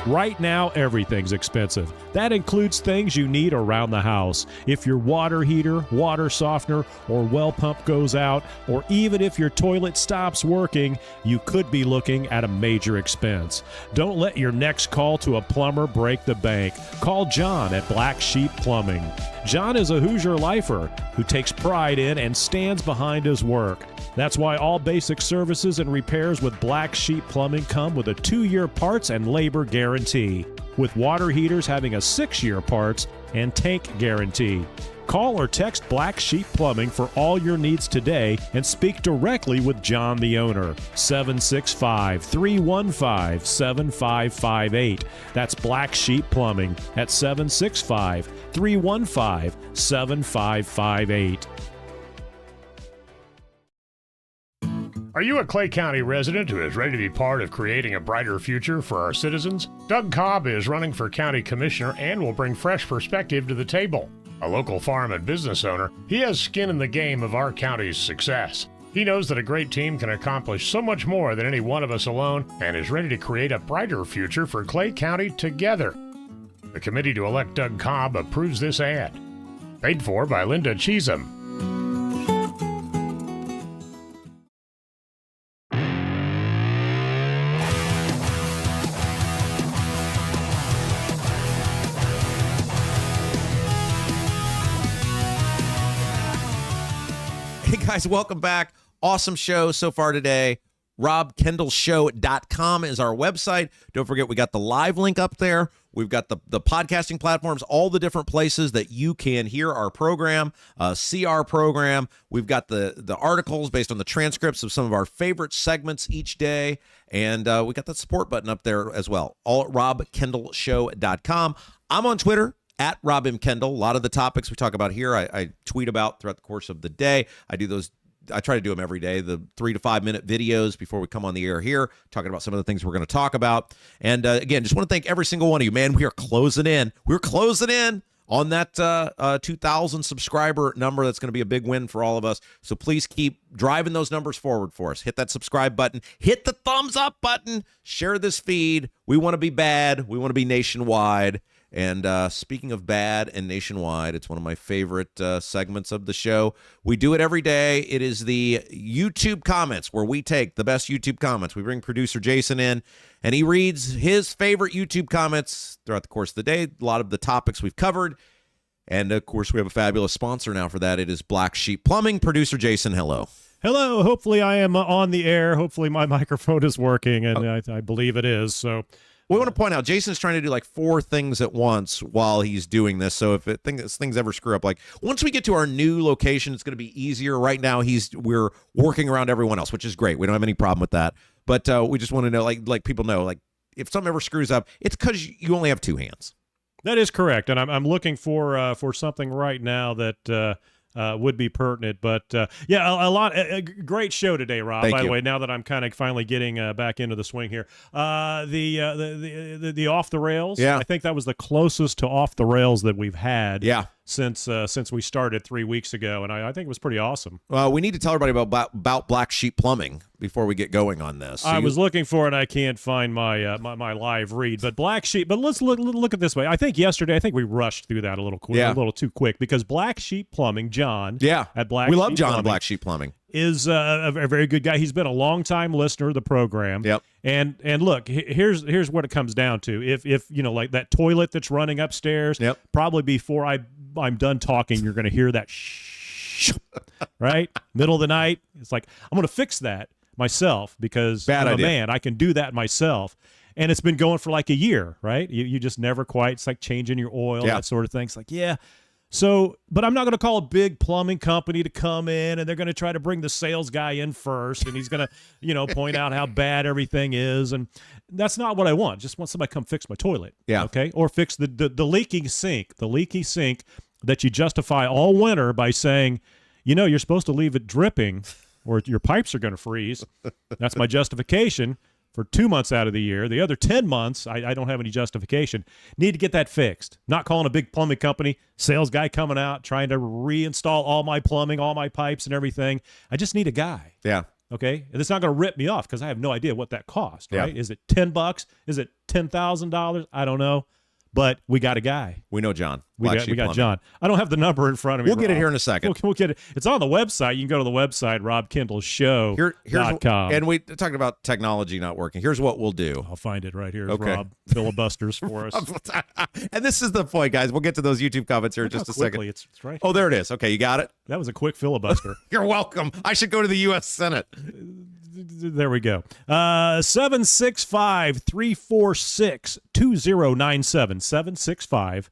Right now, everything's expensive. That includes things you need around the house. If your water heater, water softener, or well pump goes out, or even if your toilet stops working, you could be looking at a major expense. Don't let your next call to a plumber break the bank. Call John at Black Sheep Plumbing. John is a Hoosier lifer who takes pride in and stands behind his work. That's why all basic services and repairs with Black Sheep Plumbing come with a 2-year parts and labor guarantee, with water heaters having a 6-year parts and tank guarantee. Call or text Black Sheep Plumbing for all your needs today and speak directly with John, the owner. 765-315-7558. That's Black Sheep Plumbing at 765-315-7558. Are you a Clay County resident who is ready to be part of creating a brighter future for our citizens? Doug Cobb is running for county commissioner and will bring fresh perspective to the table. A local farm and business owner, he has skin in the game of our county's success. He knows that a great team can accomplish so much more than any one of us alone and is ready to create a brighter future for Clay County together. The committee to elect Doug Cobb approves this ad. Paid for by Linda Cheatham. Hey guys, welcome back. Awesome show so far today. RobKendallShow.com is our website. Don't forget, we got the live link up there. We've got the podcasting platforms, all the different places that you can hear our program, see our program. We've got the articles based on the transcripts of some of our favorite segments each day. And we got the support button up there as well. All at RobKendallShow.com. I'm on Twitter at Rob M. Kendall. A lot of the topics we talk about here, I tweet about throughout the course of the day. I try to do them every day, the 3 to 5 minute videos before we come on the air here, talking about some of the things we're going to talk about. And again, just want to thank every single one of you, man. We are closing in. We're closing in on that 2,000 subscriber number. That's going to be a big win for all of us. So please keep driving those numbers forward for us. Hit that subscribe button. Hit the thumbs up button. Share this feed. We want to be bad. We want to be nationwide. And speaking of bad and nationwide, it's one of my favorite segments of the show. We do it every day. It is the YouTube comments, where we take the best YouTube comments. We bring producer Jason in, and he reads his favorite YouTube comments throughout the course of the day, a lot of the topics we've covered. And, of course, we have a fabulous sponsor now for that. It is Black Sheep Plumbing. Producer Jason, hello. Hello. Hopefully I am on the air. Hopefully my microphone is working, and I believe it is. So we want to point out Jason's trying to do like 4 things at once while he's doing this. So if things ever screw up, like once we get to our new location, it's going to be easier. Right now, we're working around everyone else, which is great. We don't have any problem with that. But we just want to know, like people know, like if something ever screws up, it's because you only have 2 hands. That is correct, and I'm looking for something right now that would be pertinent. But a great show today, Rob. Thank by you. the way, now that I'm kind of finally getting back into the swing here, the off the rails. Yeah. I think that was the closest to off the rails that we've had. Yeah. Since we started 3 weeks ago, and I think it was pretty awesome. We need to tell everybody about Black Sheep Plumbing before we get going on this. I was looking for it. I can't find my my live read, but Black Sheep. But let's look at it this way. I think yesterday, we rushed through that a little quick, a little too quick, because Black Sheep Plumbing, John. Yeah. At Black. We Sheep love John Plumbing, Black Sheep Plumbing. Is a very good guy. He's been a long-time listener of the program. Yep. And look, here's what it comes down to. If you know, like that toilet that's running upstairs. Yep. Probably before I'm done talking, you're going to hear that shh, right? Middle of the night. It's like, I'm going to fix that myself because Bad I'm idea. a man. I can do that myself. And it's been going for like a year, right? You just never quite. It's like changing your oil, that sort of thing. It's like, yeah. So, but I'm not going to call a big plumbing company to come in, and they're going to try to bring the sales guy in first, and he's going to, point out how bad everything is, and that's not what I want. Just want somebody to come fix my toilet, okay, or fix the leaking sink, that you justify all winter by saying, you're supposed to leave it dripping, or your pipes are going to freeze. That's my justification. For 2 months out of the year. The other 10 months, I don't have any justification. Need to get that fixed. Not calling a big plumbing company, sales guy coming out, trying to reinstall all my plumbing, all my pipes and everything. I just need a guy. Yeah. Okay? And it's not going to rip me off because I have no idea what that cost, right? Is it $10? Is it $10,000? I don't know. But we got a guy. We know John. We got John. I don't have the number in front of me. We'll get it here in a second. We'll get it. It's on the website. You can go to the website, robkendallshow.com. And we talked about technology not working. Here's what we'll do. I'll find it right here. Okay. Rob filibusters for us. And this is the point, guys. We'll get to those YouTube comments here in just a second. It's right. Oh, there it is. Okay, you got it? That was a quick filibuster. You're welcome. I should go to the U.S. Senate. There we go. 765-346-2097.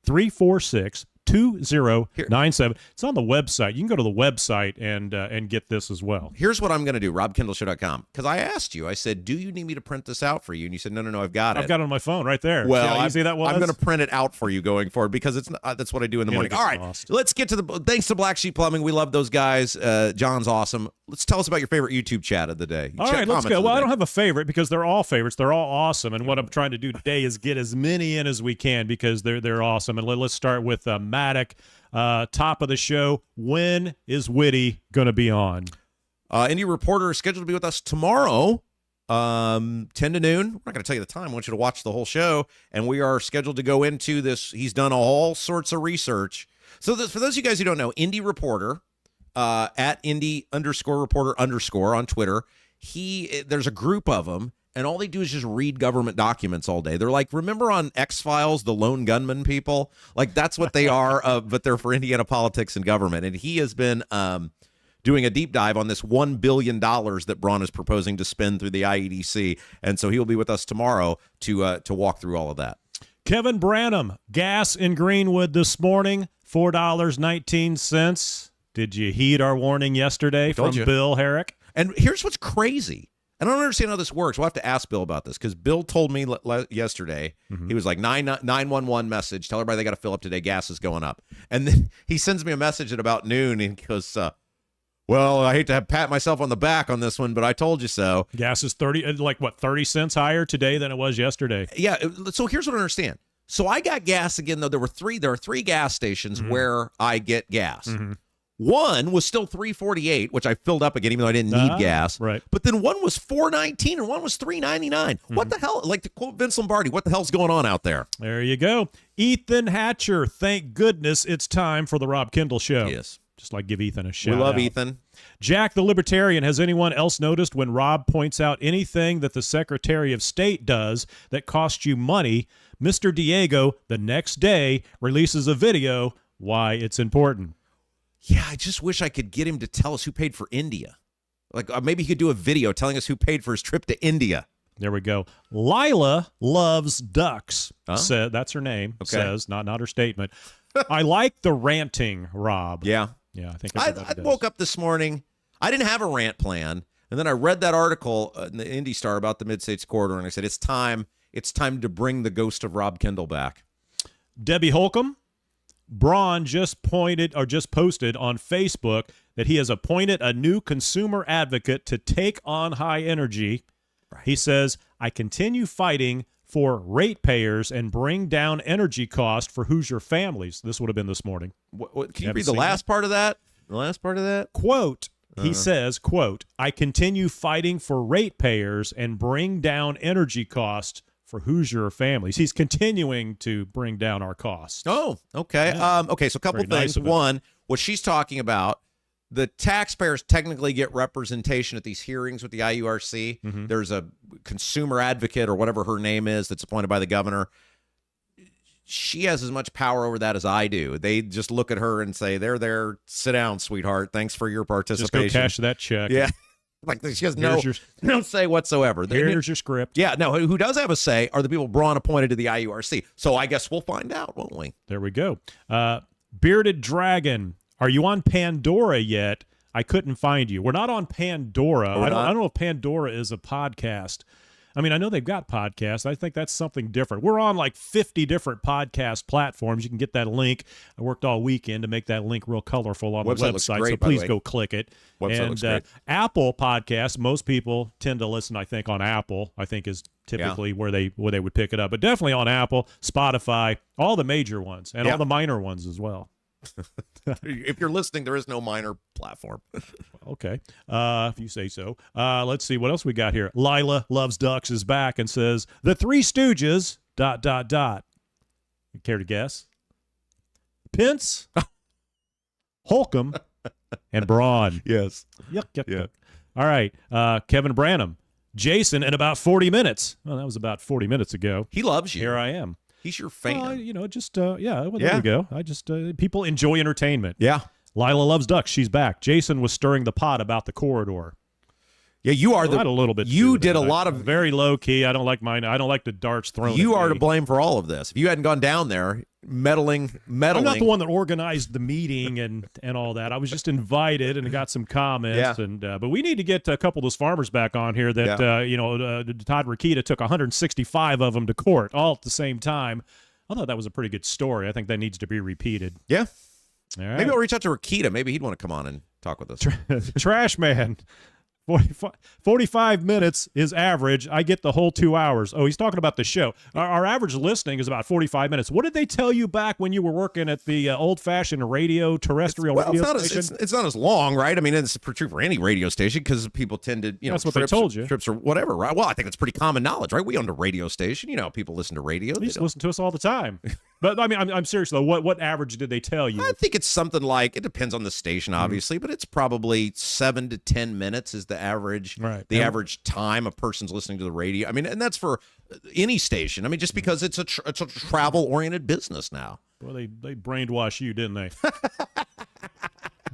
765-346-2097. It's on the website. You can go to the website and get this as well. Here's what I'm going to do, robkendallshow.com. Because I asked you, I said, do you need me to print this out for you? And you said, no, I've got it. I've got it on my phone right there. Well, see how easy that was? I'm going to print it out for you going forward because that's what I do in the morning. All right, let's get to thanks to Black Sheep Plumbing. We love those guys. John's awesome. Let's tell us about your favorite YouTube chat of the day. All right, let's go. Well, I don't have a favorite because they're all favorites. They're all awesome. And what I'm trying to do today is get as many in as we can because they're awesome. And let's start with Maddock. Top of the show. When is Whitty going to be on? Indie Reporter is scheduled to be with us tomorrow, 10 to noon. We're not going to tell you the time. I want you to watch the whole show. And we are scheduled to go into this. He's done all sorts of research. So for those of you guys who don't know, Indie Reporter, at Indie_Reporter_ on Twitter, there's a group of them. And all they do is just read government documents all day. They're like, remember on X-Files, the lone gunman people? Like, that's what they are, but they're for Indiana politics and government. And he has been doing a deep dive on this $1 billion that Braun is proposing to spend through the IEDC. And so he'll be with us tomorrow to walk through all of that. Kevin Branham, gas in Greenwood this morning, $4.19. Did you heed our warning yesterday from Bill Herrick? And here's what's crazy. I don't understand how this works. We'll have to ask Bill about this because Bill told me yesterday, he was like, 911 message, tell everybody they got to fill up today, gas is going up. And then he sends me a message at about noon and he goes, well, I hate to pat myself on the back on this one, but I told you so. Gas is 30 cents higher today than it was yesterday. Yeah, so here's what I understand. So I got gas again, though. There are three gas stations where I get gas. One was still $3.48, which I filled up again, even though I didn't need gas. Right. But then one was $4.19 and one was $3.99. What the hell? Like to quote Vince Lombardi, what the hell's going on out there? There you go. Ethan Hatcher, thank goodness it's time for the Rob Kendall Show. Yes. Just like give Ethan a shout out. We love Ethan. Jack the Libertarian, has anyone else noticed when Rob points out anything that the Secretary of State does that costs you money, Mr. Diego the next day releases a video why it's important? Yeah, I just wish I could get him to tell us who paid for India. Like maybe he could do a video telling us who paid for his trip to India. There we go. Lila loves ducks. Said that's her name. Okay. Says not her statement. I like the ranting, Rob. Yeah. Yeah, I think I woke up this morning. I didn't have a rant plan, and then I read that article in the Indy Star about the Mid-States corridor, and I said, it's time to bring the ghost of Rob Kendall back. Debbie Holcomb, Braun just posted on Facebook that he has appointed a new consumer advocate to take on high energy. Right. He says, I continue fighting for ratepayers and bring down energy cost for Hoosier families. This would have been this morning. What, can you read the last part of that? The last part of that? Quote, he says, quote, I continue fighting for ratepayers and bring down energy cost for Hoosier families. He's continuing to bring down our costs. Oh, okay. Yeah. Okay, so a couple Very things. nice of him. One, what she's talking about, the taxpayers technically get representation at these hearings with the IURC. Mm-hmm. There's a consumer advocate or whatever her name is that's appointed by the governor. She has as much power over that as I do. They just look at her and say, there, sit down, sweetheart. Thanks for your participation. Just go cash that check. Yeah. Like she has no say whatsoever. Here's your script. Yeah, no, who does have a say are the people Braun appointed to the IURC. So I guess we'll find out, won't we? There we go. Bearded Dragon, are you on Pandora yet? I couldn't find you. We're not on Pandora. I don't know if Pandora is a podcast. I mean, I know they've got podcasts. I think that's something different. We're on like 50 different podcast platforms. You can get that link. I worked all weekend to make that link real colorful on the website, great, so please go click it. Website looks great. Apple Podcasts, most people tend to listen, I think, on Apple, I think is typically where they would pick it up. But definitely on Apple, Spotify, all the major ones, and all the minor ones as well. If you're listening, there is no minor platform. Okay, if you say so. Let's see what else we got here. Lila Loves Ducks is back and says, the Three Stooges, ... You care to guess? Pence, Holcomb, and Braun. Yes. Yuck. All right, Kevin Branham. Jason in about 40 minutes. Well, that was about 40 minutes ago. He loves you. Here I am. He's your fan. There you go. I just people enjoy entertainment. Yeah. Lila Loves Ducks. She's back. Jason was stirring the pot about the corridor. Yeah, you are a little bit. You did a lot of very low key. I don't like mine. I don't like the darts thrown. You at are me. to blame for all of this. If you hadn't gone down there meddling. I'm not the one that organized the meeting and all that. I was just invited and got some comments. Yeah. And but we need to get a couple of those farmers back on here. That Todd Rikita took 165 of them to court all at the same time. I thought that was a pretty good story. I think that needs to be repeated. Yeah. All right. Maybe I'll reach out to Rikita. Maybe he'd want to come on and talk with us. Trash Man. 45 minutes is average. I get the whole 2 hours. Oh, he's talking about the show. Our average listening is about 45 minutes. What did they tell you back when you were working at the old-fashioned terrestrial radio station? It's not as long, right? I mean, it's true for any radio station because people tend to, That's what they told you. Trips or whatever, right? Well, I think it's pretty common knowledge, right? We owned a radio station. People listen to radio. They used to listen to us all the time. But, I mean, I'm serious, though. What average did they tell you? I think it's something like, it depends on the station, obviously, but it's probably 7 to 10 minutes is the average. Right. The average time a person's listening to the radio. I mean, and that's for any station. I mean, just because it's a travel-oriented business now. Well, they brainwashed you, didn't they?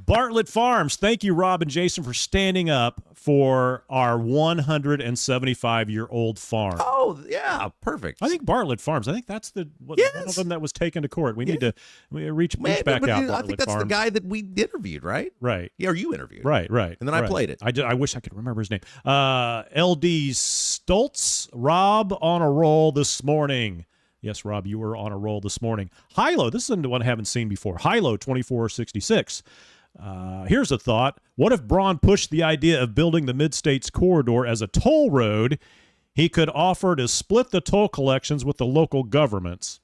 Bartlett Farms, thank you, Rob and Jason, for standing up for our 175-year-old farm. Oh, yeah, perfect. I think Bartlett Farms, I think that's one of them that was taken to court. We need to reach back out, Bartlett I think that's Farms. the guy that we interviewed, right? Right. Yeah, or you interviewed. Right. And then I played it. I wish I could remember his name. LD Stoltz, Rob on a roll this morning. Yes, Rob, you were on a roll this morning. Hilo, this is the one I haven't seen before. Hilo 2466. Here's a thought. What if Braun pushed the idea of building the Mid-States corridor as a toll road? He could offer to split the toll collections with the local governments.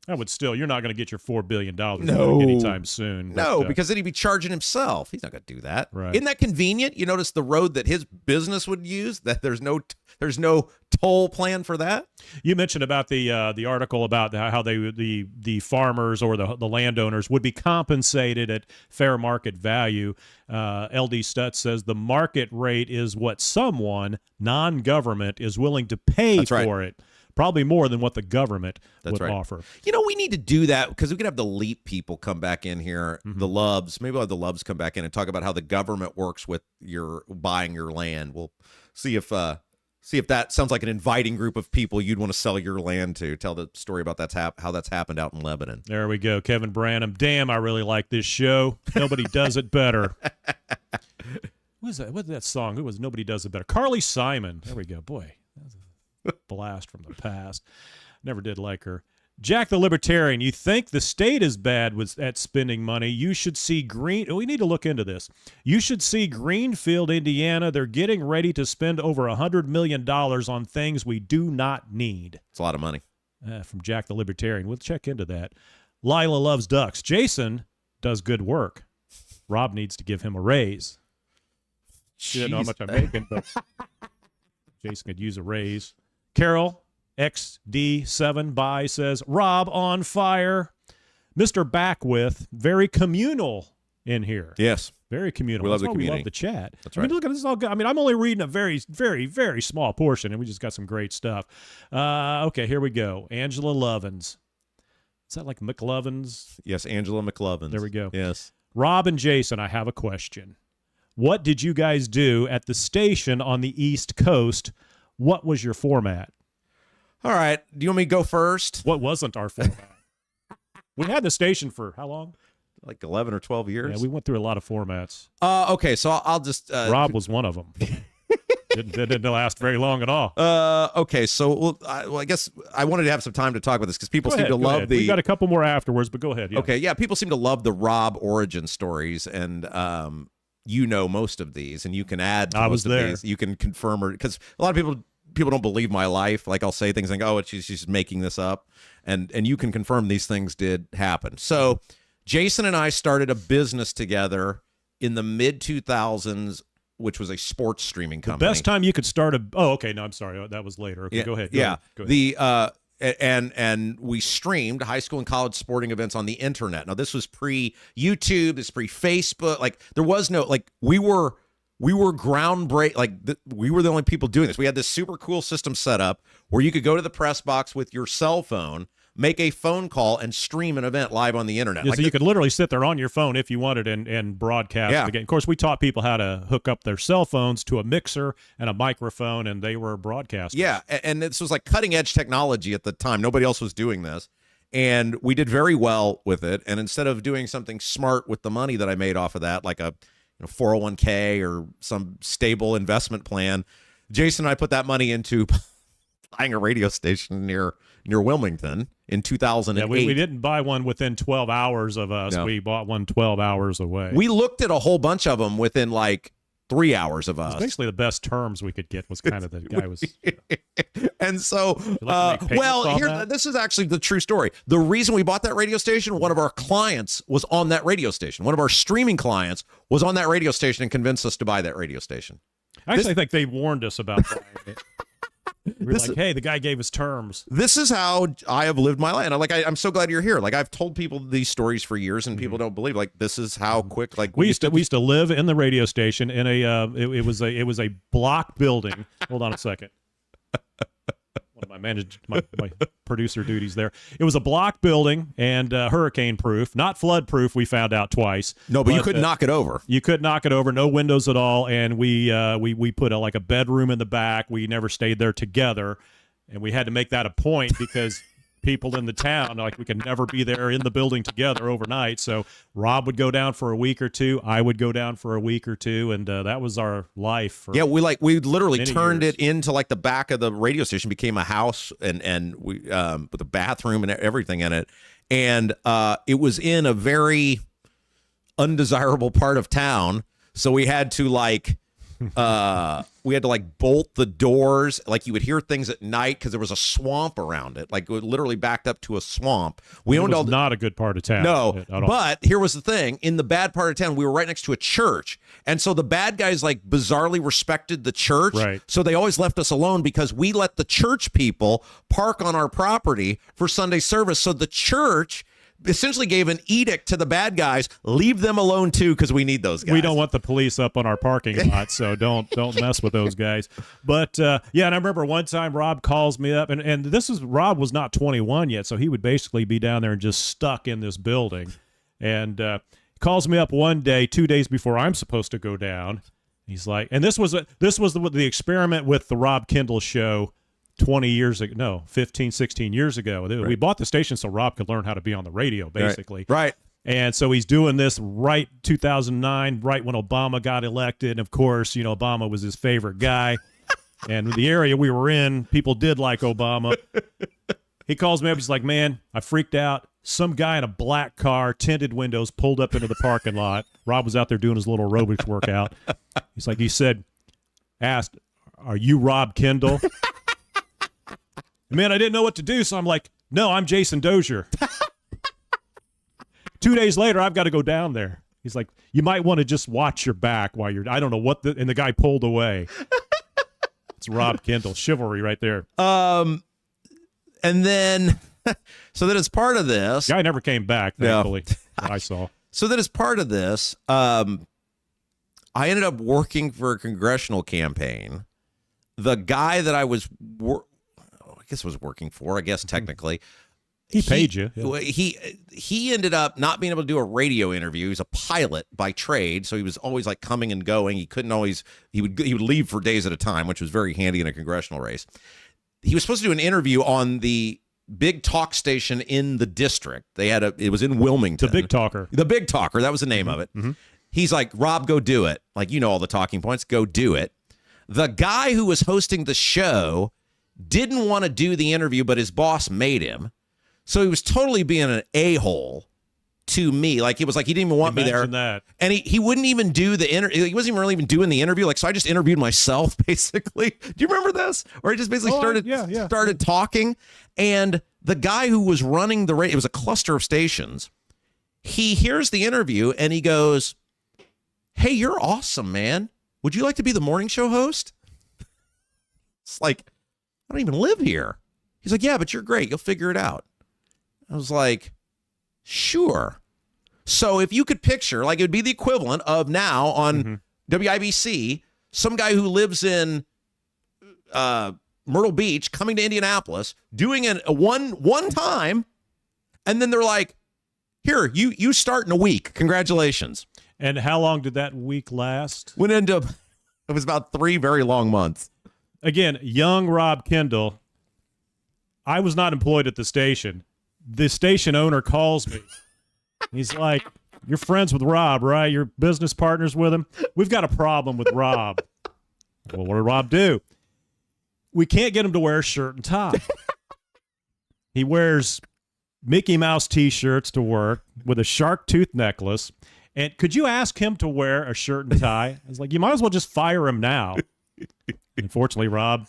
You're not going to get your $4 billion No. anytime soon. No, because then he'd be charging himself. He's not going to do that. Right. Isn't that convenient? You notice the road that his business would use, that there's no toll plan for that? You mentioned about the article about how the farmers or the landowners would be compensated at fair market value. LD Stutz says the market rate is what someone, non-government, is willing to pay for it. Probably more than what the government would offer. You know, we need to do that because we could have the LEAP people come back in here, the Loves. Maybe we'll have the Loves come back in and talk about how the government works with your buying your land. We'll see if that sounds like an inviting group of people you'd want to sell your land to. Tell the story about how that's happened out in Lebanon. There we go. Kevin Branham. Damn, I really like this show. Nobody does it better. Who was that? What's that song? Who was Nobody Does It Better? Carly Simon. There we go. Boy, that's a blast from the past. Never did like her. Jack the Libertarian, you think the state is bad at spending money. You should see we need to look into this. You should see Greenfield, Indiana. They're getting ready to spend over $100 million on things we do not need. It's a lot of money. From Jack the Libertarian. We'll check into that. Lila loves ducks. Jason does good work. Rob needs to give him a raise. She doesn't know how much I'm making, but Jason could use a raise. Carol, XD7 by says, Rob on fire. Mr. Backwith, very communal in here. Yes. Very communal. We love the community. We love the chat. That's right. I mean, look at this all good. I mean, I'm only reading a very, very, very small portion, and we just got some great stuff. Okay, here we go. Angela Lovins. Is that like McLovins? Yes, Angela McLovins. There we go. Yes. Rob and Jason, I have a question. What did you guys do at the station on the East Coast? What was your format? All right. Do you want me to go first? What wasn't our format? We had the station for how long? Like 11 or 12 years. Yeah, we went through a lot of formats. Okay, so I'll just... Rob was one of them. didn't last very long at all. Okay, so I guess I wanted to have some time to talk about this because people seem to love the... We got a couple more afterwards, but go ahead. Yeah. Okay, yeah, people seem to love the Rob origin stories, and you know most of these, and you can add to most of these. You can confirm, or because a lot of people don't believe my life. Like I'll say things like, "Oh, she's making this up," and you can confirm these things did happen. So Jason and I started a business together in the mid 2000s, which was a sports streaming company. The best time you could start a. Oh, okay. No, I'm sorry. That was later. Okay, yeah, go ahead. Go ahead. The and we streamed high school and college sporting events on the internet. Now this was pre-YouTube, this pre-Facebook. Like there was no we were groundbreaking. We were the only people doing this. We had this super cool system set up where you could go to the press box with your cell phone, make a phone call, and stream an event live on the internet. Yeah, so you could literally sit there on your phone if you wanted and broadcast the game. Of course, we taught people how to hook up their cell phones to a mixer and a microphone, and they were broadcasters. Yeah, and this was like cutting-edge technology at the time. Nobody else was doing this. And we did very well with it. And instead of doing something smart with the money that I made off of that, like a 401k or some stable investment plan, Jason and I put that money into buying a radio station near Wilmington in 2008. Yeah, we didn't buy one within 12 hours of us. No. We bought one 12 hours away. We looked at a whole bunch of them within like 3 hours of us. Basically, the best terms we could get was kind of the guy was. And so, this is actually the true story. The reason we bought that radio station, one of our clients was on that radio station. One of our streaming clients was on that radio station and convinced us to buy that radio station. Actually, I think they warned us about that. We were like, hey, the guy gave us terms. This is how I have lived my life. And I'm so glad you're here. Like I've told people these stories for years and people don't believe. Like this is how quick. Like we used to live in the radio station in a it was a block building. Hold on a second. One of my producer duties there. It was a block building and hurricane proof, not flood proof. We found out twice. No, but you couldn't knock it over. You could knock it over. No windows at all. And we put a bedroom in the back. We never stayed there together, and we had to make that a point because people in the town we could never be there in the building together overnight. So Rob would go down for a week or two. I would go down for a week or two, and that was our life. We literally turned it into the back of the radio station became a house and we with a bathroom and everything in it, and it was in a very undesirable part of town, so we had to We had to like bolt the doors. Like you would hear things at night because there was a swamp around it. Like it literally backed up to a swamp. We owned all not a good part of town. No, but here was the thing. In the bad part of town, we were right next to a church. And so the bad guys like bizarrely respected the church. Right. So they always left us alone because we let the church people park on our property for Sunday service. So the church essentially gave an edict to the bad guys, leave them alone too, because we need those guys. We don't want the police up on our parking lot, so don't mess with those guys. But yeah, and I remember one time Rob calls me up, and Rob was not 21 yet, so he would basically be down there and just stuck in this building. And calls me up one day, 2 days before I'm supposed to go down. He's like, and this was the experiment with the Rob Kendall Show 20 years ago, no, 15, 16 years ago. Right. We bought the station so Rob could learn how to be on the radio, basically. Right. And so he's doing this right 2009, right when Obama got elected. And of course, Obama was his favorite guy. And the area we were in, people did like Obama. He calls me up. He's like, man, I freaked out. Some guy in a black car, tinted windows, pulled up into the parking lot. Rob was out there doing his little aerobics workout. He's like, asked, are you Rob Kendall? Man, I didn't know what to do, so I'm like, no, I'm Jason Dozier. 2 days later, I've got to go down there. He's like, you might want to just watch your back while I don't know what and the guy pulled away. It's Rob Kendall, chivalry right there. And then, so that as part of this, guy never came back, thankfully, that I saw. So that as part of this, I ended up working for a congressional campaign. The guy that I was working for, I guess technically. He paid you. Yeah. He ended up not being able to do a radio interview. He was a pilot by trade, so he was always like coming and going. He couldn't always, he would leave for days at a time, which was very handy in a congressional race. He was supposed to do an interview on the big talk station in the district. It was in Wilmington. The Big Talker. The Big Talker, that was the name of it. Mm-hmm. He's like, Rob, go do it. Like, all the talking points, go do it. The guy who was hosting the show didn't want to do the interview, but his boss made him. So he was totally being an a-hole to me. Like, it was like he didn't even want me there. That. And he wouldn't even do the interview. He wasn't even really even doing the interview. Like, so I just interviewed myself, basically. Do you remember this? Or I just basically started talking. And the guy who was running the radio, it was a cluster of stations. He hears the interview and he goes, hey, you're awesome, man. Would you like to be the morning show host? It's like, I don't even live here. He's like, yeah, but you're great. You'll figure it out. I was like, sure. So if you could picture, like, it would be the equivalent of now on WIBC, some guy who lives in Myrtle Beach coming to Indianapolis, doing a one time, and then they're like, here, you start in a week. Congratulations. And how long did that week last? It was about 3 very long months. Again, young Rob Kendall. I was not employed at the station. The station owner calls me. He's like, you're friends with Rob, right? You're business partners with him? We've got a problem with Rob. Well, what did Rob do? We can't get him to wear a shirt and tie. He wears Mickey Mouse T-shirts to work with a shark tooth necklace. And could you ask him to wear a shirt and tie? I was like, you might as well just fire him now. Unfortunately, Rob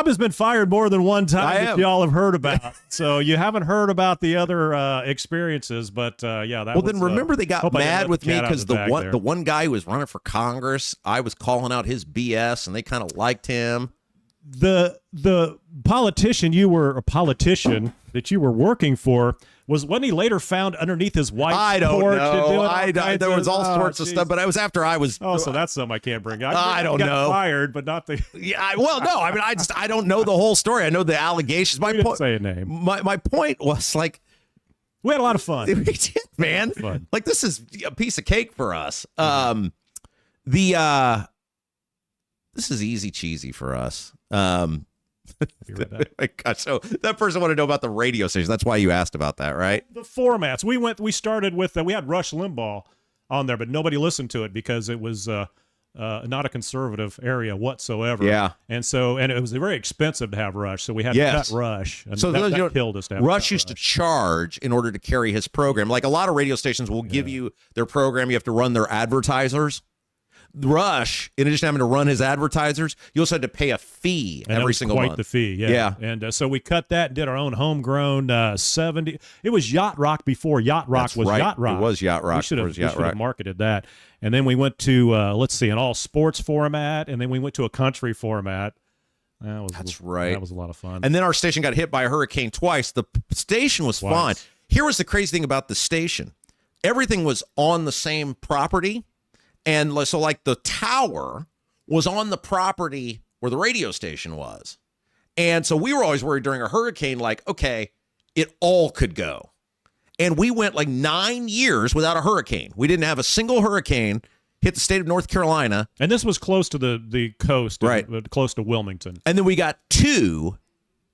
has been fired more than one time that y'all have heard about. So you haven't heard about the other experiences, but yeah. That well, then remember they got mad with me because the one guy who was running for Congress, I was calling out his BS, and they kind of liked him. The politician that you were working for wasn't he later found underneath his wife's porch? I don't know. There was all sorts of stuff, but it was after I was. Oh, so that's something I can't bring up. I don't know. Fired, but not the. Yeah, well, no. I mean, I don't know the whole story. I know the allegations. My point. Say a name. My point was like, we had a lot of fun. We did, man. Fun. Like, this is a piece of cake for us. This is easy cheesy for us. Gosh, so that person wanted to know about the radio station. That's why you asked about that, right? The formats. We started with we had Rush Limbaugh on there, but nobody listened to it because it was not a conservative area whatsoever. Yeah, and it was very expensive to have Rush, so we had to cut Rush. And so that killed us. Rush used to charge in order to carry his program. Like, a lot of radio stations will give you their program. You have to run their advertisers. Rush, in addition to having to run his advertisers, you also had to pay a fee and every was single quite month. The fee, yeah. And so we cut that and did our own homegrown 70. It was Yacht Rock before Yacht Rock That's was right. Yacht Rock. It was Yacht Rock. We should have marketed that. And then we went to, an all sports format, and then we went to a country format. That's right. That was a lot of fun. And then our station got hit by a hurricane twice. The station was fine. Here was the crazy thing about the station. Everything was on the same property. And so, like, the tower was on the property where the radio station was. And so we were always worried during a hurricane, like, okay, it all could go. And we went like 9 years without a hurricane. We didn't have a single hurricane hit the state of North Carolina. And this was close to the coast, right? Close to Wilmington. And then we got 2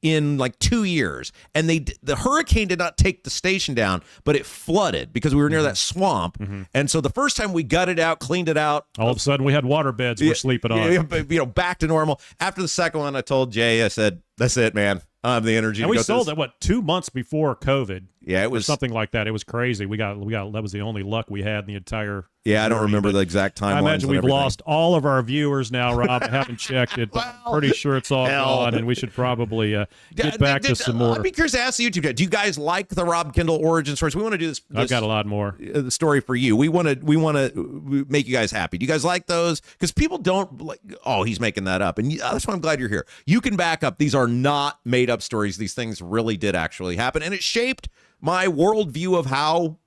in like 2 years. And the hurricane did not take the station down, but it flooded because we were near that swamp. Mm-hmm. And so the first time we gutted out, cleaned it out. All of a sudden we had water beds we're sleeping on. Back to normal. After the second one, I told Jay, I said, that's it, man. I have the energy. And we sold it 2 months before COVID. Yeah, it was something like that. It was crazy. We got that was the only luck we had in the entire. Yeah, I don't remember the exact timeline. I imagine we've lost all of our viewers now, Rob. I haven't checked it, but I'm pretty sure it's all gone, and we should probably get back to some more. I'd be curious to ask the YouTube. Do you guys like the Rob Kendall origin stories? We want to do this. I've got a lot more. The story for you. We want to make you guys happy. Do you guys like those? Because people don't like. Oh, he's making that up, and that's why I'm glad you're here. You can back up. These are not made up stories. These things really did actually happen, and it shaped my worldview of how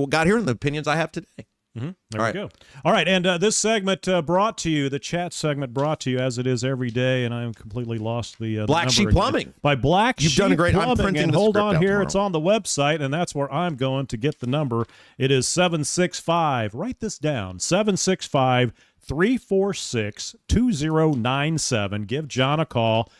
got here and the opinions I have today. Mm-hmm. There we go. All right, and this segment brought to you, the chat segment brought to you as it is every day, and I am completely lost the Black Sheep Plumbing by Black Sheep You've done a great. Plumbing. I'm printing and the hold script on out here, tomorrow. It's on the website, and that's where I'm going to get the number. It is 765. Write this down. 765-346-2097. Give John a call.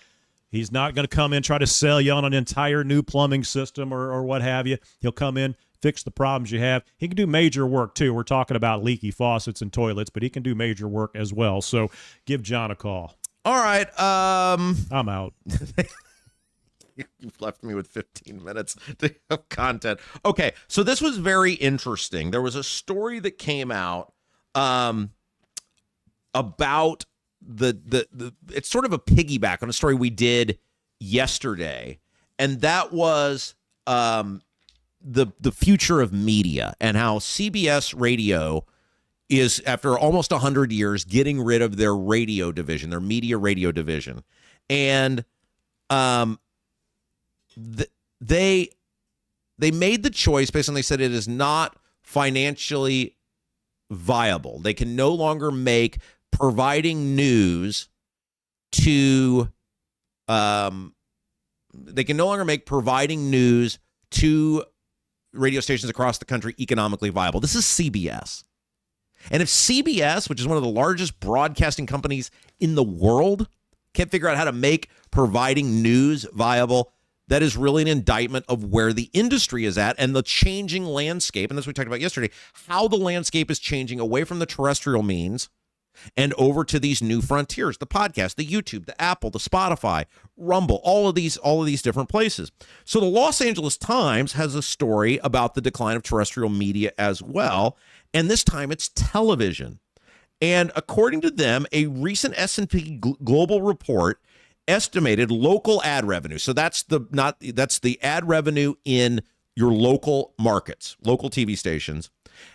He's not going to come in try to sell you on an entire new plumbing system or what have you. He'll come in, fix the problems you have. He can do major work, too. We're talking about leaky faucets and toilets, but he can do major work as well. So give John a call. All right. I'm out. You've left me with 15 minutes of content. Okay, so this was very interesting. There was a story that came out about it's sort of a piggyback on a story we did yesterday, and that was the future of media and how CBS Radio is, after almost 100 years, getting rid of their radio division, their media radio division, and they made the choice based on, they said it is not financially viable. They can no longer make providing news to radio stations across the country economically viable. This is CBS. And if CBS, which is one of the largest broadcasting companies in the world, can't figure out how to make providing news viable, that is really an indictment of where the industry is at and the changing landscape. And that's what we talked about yesterday, how the landscape is changing away from the terrestrial means and over to these new frontiers, the podcast, the YouTube, the Apple, the Spotify, Rumble, all of these different places. So the Los Angeles Times has a story about the decline of terrestrial media as well, and this time it's television. And according to them, a recent S&P Global report estimated local ad revenue. So that's the ad revenue in your local markets, local TV stations,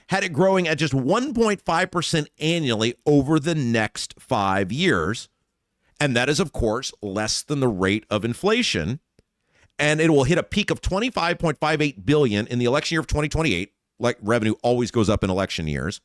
had it growing at just 1.5% annually over the next 5 years. And that is, of course, less than the rate of inflation. And it will hit a peak of $25.58 billion in the election year of 2028. Like, revenue always goes up in election years.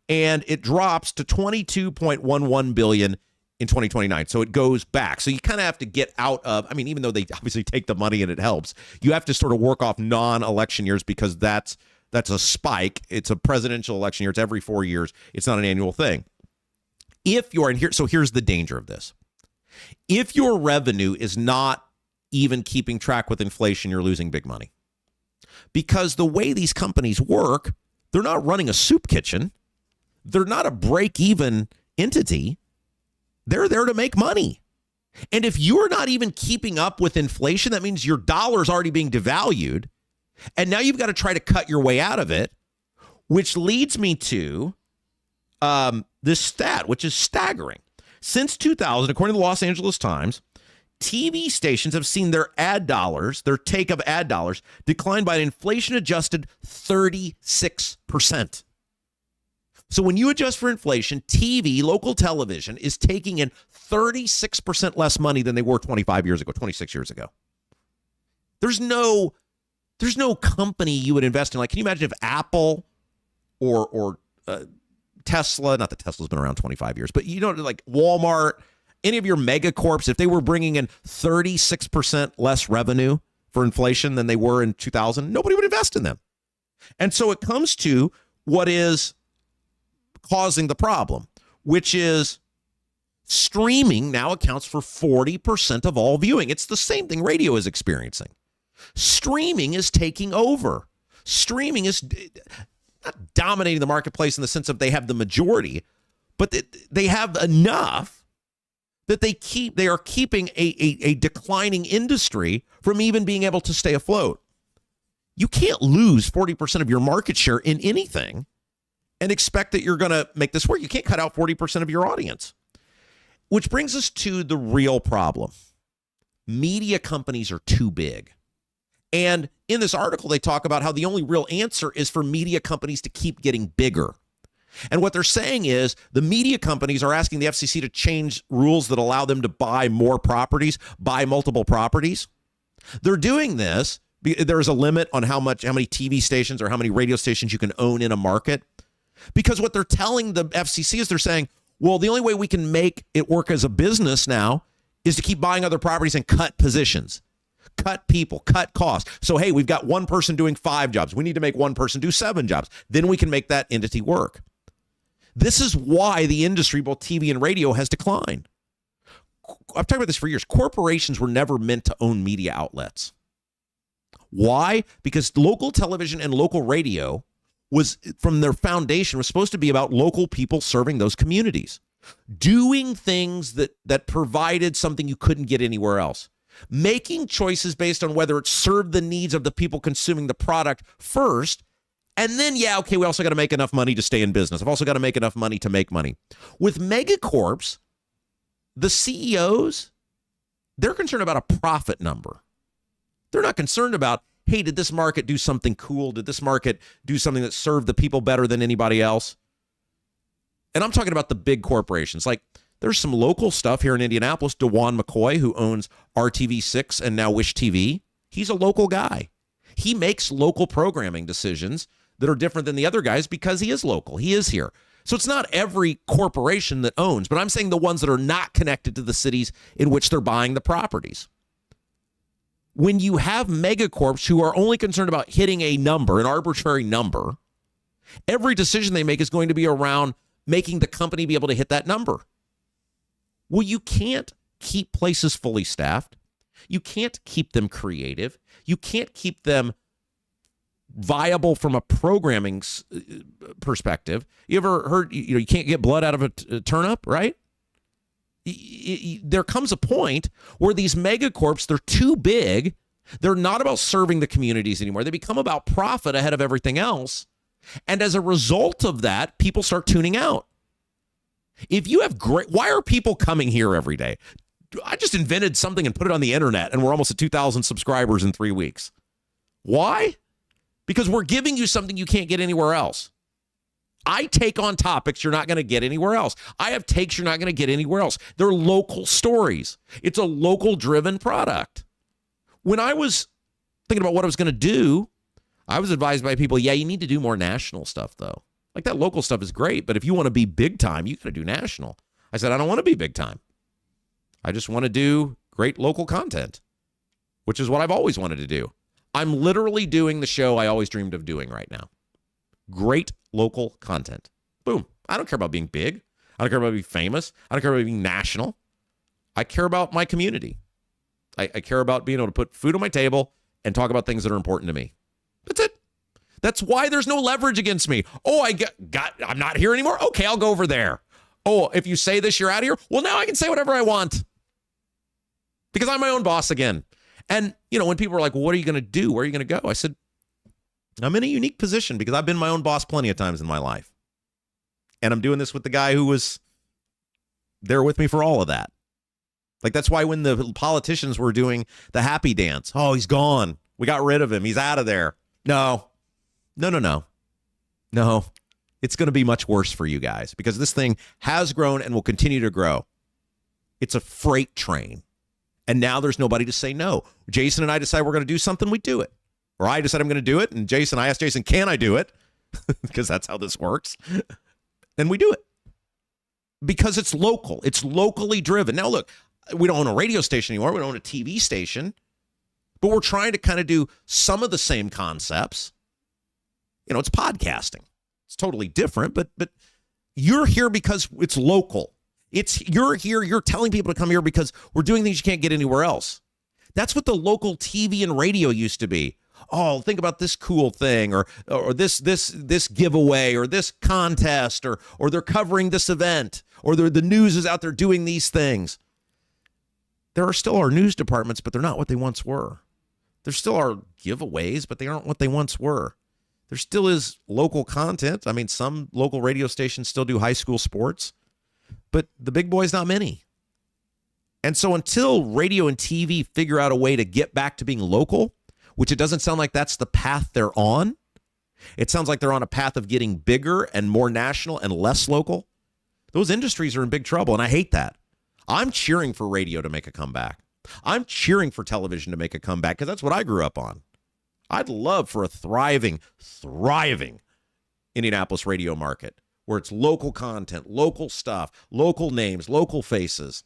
And it drops to $22.11 billion in 2029. So it goes back. So you kind of have to get out of, I mean, even though they obviously take the money and it helps, you have to sort of work off non-election years because that's a spike. It's a presidential election year. It's every 4 years. It's not an annual thing. If you're in here, so here's the danger of this. If your revenue is not even keeping track with inflation, you're losing big money. Because the way these companies work, they're not running a soup kitchen. They're not a break-even entity. They're there to make money. And if you're not even keeping up with inflation, that means your dollar's already being devalued. And now you've got to try to cut your way out of it, which leads me to this stat, which is staggering. Since 2000, according to the Los Angeles Times, TV stations have seen their ad dollars, their take of ad dollars, decline by an inflation-adjusted 36%. So when you adjust for inflation, TV, local television, is taking in 36% less money than they were 25 years ago, 26 years ago. There's no company you would invest in. Like, can you imagine if Apple or Tesla, not that Tesla's been around 25 years, but like Walmart, any of your mega corps, if they were bringing in 36% less revenue for inflation than they were in 2000, nobody would invest in them. And so it comes to what is causing the problem, which is streaming now accounts for 40% of all viewing. It's the same thing radio is experiencing. Streaming is taking over. Streaming is not dominating the marketplace in the sense of they have the majority, but they have enough that they are keeping a declining industry from even being able to stay afloat. You can't lose 40% of your market share in anything and expect that you're going to make this work. You can't cut out 40% of your audience. Which brings us to the real problem. Media companies are too big. And in this article, they talk about how the only real answer is for media companies to keep getting bigger. And what they're saying is the media companies are asking the FCC to change rules that allow them to buy more properties, buy multiple properties. They're doing this. There's a limit on how many TV stations or how many radio stations you can own in a market. Because what they're telling the FCC is they're saying, well, the only way we can make it work as a business now is to keep buying other properties and cut positions, cut people, cut costs. So, hey, we've got one person doing 5 jobs. We need to make one person do 7 jobs. Then we can make that entity work. This is why the industry, both TV and radio, has declined. I've talked about this for years. Corporations were never meant to own media outlets. Why? Because local television and local radio was, from their foundation, was supposed to be about local people serving those communities, doing things that provided something you couldn't get anywhere else, making choices based on whether it served the needs of the people consuming the product first. And then, we also got to make enough money to stay in business. I've also got to make enough money to make money. With megacorps, the CEOs, they're concerned about a profit number. They're not concerned about, hey, did this market do something cool? Did this market do something that served the people better than anybody else? And I'm talking about the big corporations. Like, there's some local stuff here in Indianapolis. DeJuan McCoy, who owns RTV6 and now Wish TV, he's a local guy. He makes local programming decisions that are different than the other guys because he is local. He is here. So it's not every corporation that owns, but I'm saying the ones that are not connected to the cities in which they're buying the properties. When you have megacorps who are only concerned about hitting a number, an arbitrary number, every decision they make is going to be around making the company be able to hit that number. Well, you can't keep places fully staffed. You can't keep them creative. You can't keep them viable from a programming perspective. You ever heard, you can't get blood out of a turnip, right? There comes a point where these megacorps, they're too big. They're not about serving the communities anymore. They become about profit ahead of everything else. And as a result of that, people start tuning out. If you have why are people coming here every day? I just invented something and put it on the internet, and we're almost at 2,000 subscribers in 3 weeks. Why? Because we're giving you something you can't get anywhere else. I take on topics you're not going to get anywhere else. I have takes you're not going to get anywhere else. They're local stories. It's a local-driven product. When I was thinking about what I was going to do, I was advised by people, you need to do more national stuff, though. Like, that local stuff is great, but if you want to be big time, you got to do national. I said, I don't want to be big time. I just want to do great local content, which is what I've always wanted to do. I'm literally doing the show I always dreamed of doing right now. Great local content. Boom. I don't care about being big. I don't care about being famous. I don't care about being national. I care about my community. I care about being able to put food on my table and talk about things that are important to me. That's it. That's why there's no leverage against me. Oh, I'm not here anymore. Okay, I'll go over there. Oh, if you say this, you're out of here. Well, now I can say whatever I want because I'm my own boss again. And, when people are like, well, what are you going to do? Where are you going to go? I said, I'm in a unique position because I've been my own boss plenty of times in my life. And I'm doing this with the guy who was there with me for all of that. Like, that's why when the politicians were doing the happy dance, oh, he's gone. We got rid of him. He's out of there. No. It's going to be much worse for you guys because this thing has grown and will continue to grow. It's a freight train. And now there's nobody to say no. Jason and I decide we're going to do something, we do it. Or I decide I'm going to do it, and I ask Jason, can I do it? Because that's how this works. And we do it. Because it's local. It's locally driven. Now, look, we don't own a radio station anymore. We don't own a TV station. But we're trying to kind of do some of the same concepts. You know, it's podcasting. It's totally different, but you're here because it's local. You're here, you're telling people to come here because we're doing things you can't get anywhere else. That's what the local TV and radio used to be. Oh, think about this cool thing or this giveaway or this contest or they're covering this event or the news is out there doing these things. There are still our news departments, but they're not what they once were. There still are giveaways, but they aren't what they once were. There still is local content. I mean, some local radio stations still do high school sports, but the big boys, not many. And so until radio and TV figure out a way to get back to being local, which it doesn't sound like that's the path they're on, it sounds like they're on a path of getting bigger and more national and less local. Those industries are in big trouble, and I hate that. I'm cheering for radio to make a comeback. I'm cheering for television to make a comeback because that's what I grew up on. I'd love for a thriving Indianapolis radio market where it's local content, local stuff, local names, local faces.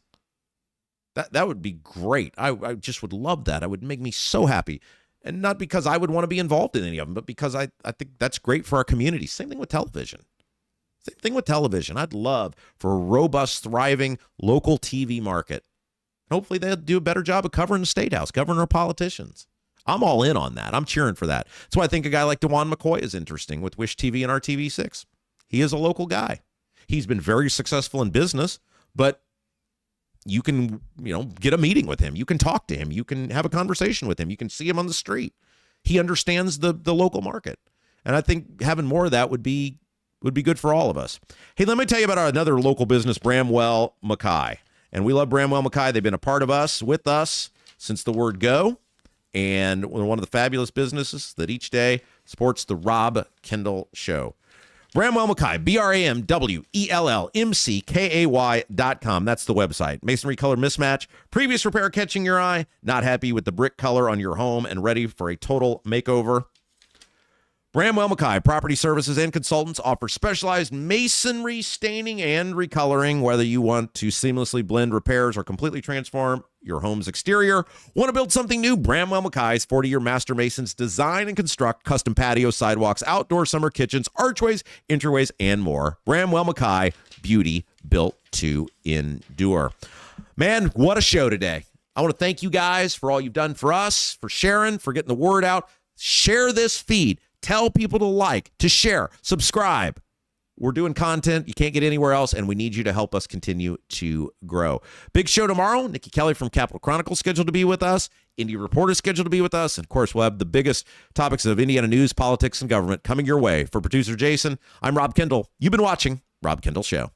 That would be great. I just would love that. It would make me so happy. And not because I would want to be involved in any of them, but because I think that's great for our community. Same thing with television. I'd love for a robust, thriving local TV market. Hopefully they'll do a better job of covering the State House, covering our politicians. I'm all in on that. I'm cheering for that. That's why I think a guy like DeJuan McCoy is interesting with Wish TV and RTV6. He is a local guy. He's been very successful in business, but you can, get a meeting with him. You can talk to him. You can have a conversation with him. You can see him on the street. He understands the local market. And I think having more of that would be good for all of us. Hey, let me tell you about another local business, Bramwell Mackay. And we love Bramwell Mackay. They've been a part of us, with us, since the word go. And we're one of the fabulous businesses that each day supports the Rob Kendall Show. Bramwell Mackay, BRAMWELLMCKAY.com. That's the website. Masonry color mismatch, previous repair catching your eye, not happy with the brick color on your home and ready for a total makeover. Bramwell Mackay Property Services and Consultants offer specialized masonry staining and recoloring. Whether you want to seamlessly blend repairs or completely transform your home's exterior, want to build something new, Bramwell Mackay's 40-year master masons design and construct custom patios, sidewalks, outdoor summer kitchens, archways, entryways, and more. Bramwell Mackay, beauty built to endure. Man, what a show today. I want to thank you guys for all you've done for us, for sharing, for getting the word out. Share this feed. Tell people to like, to share, subscribe. We're doing content you can't get anywhere else, and we need you to help us continue to grow. Big show tomorrow. Nikki Kelly from Capitol Chronicle scheduled to be with us. Indy Reporter scheduled to be with us. And, of course, we'll have the biggest topics of Indiana news, politics, and government coming your way. For producer Jason, I'm Rob Kendall. You've been watching Rob Kendall Show.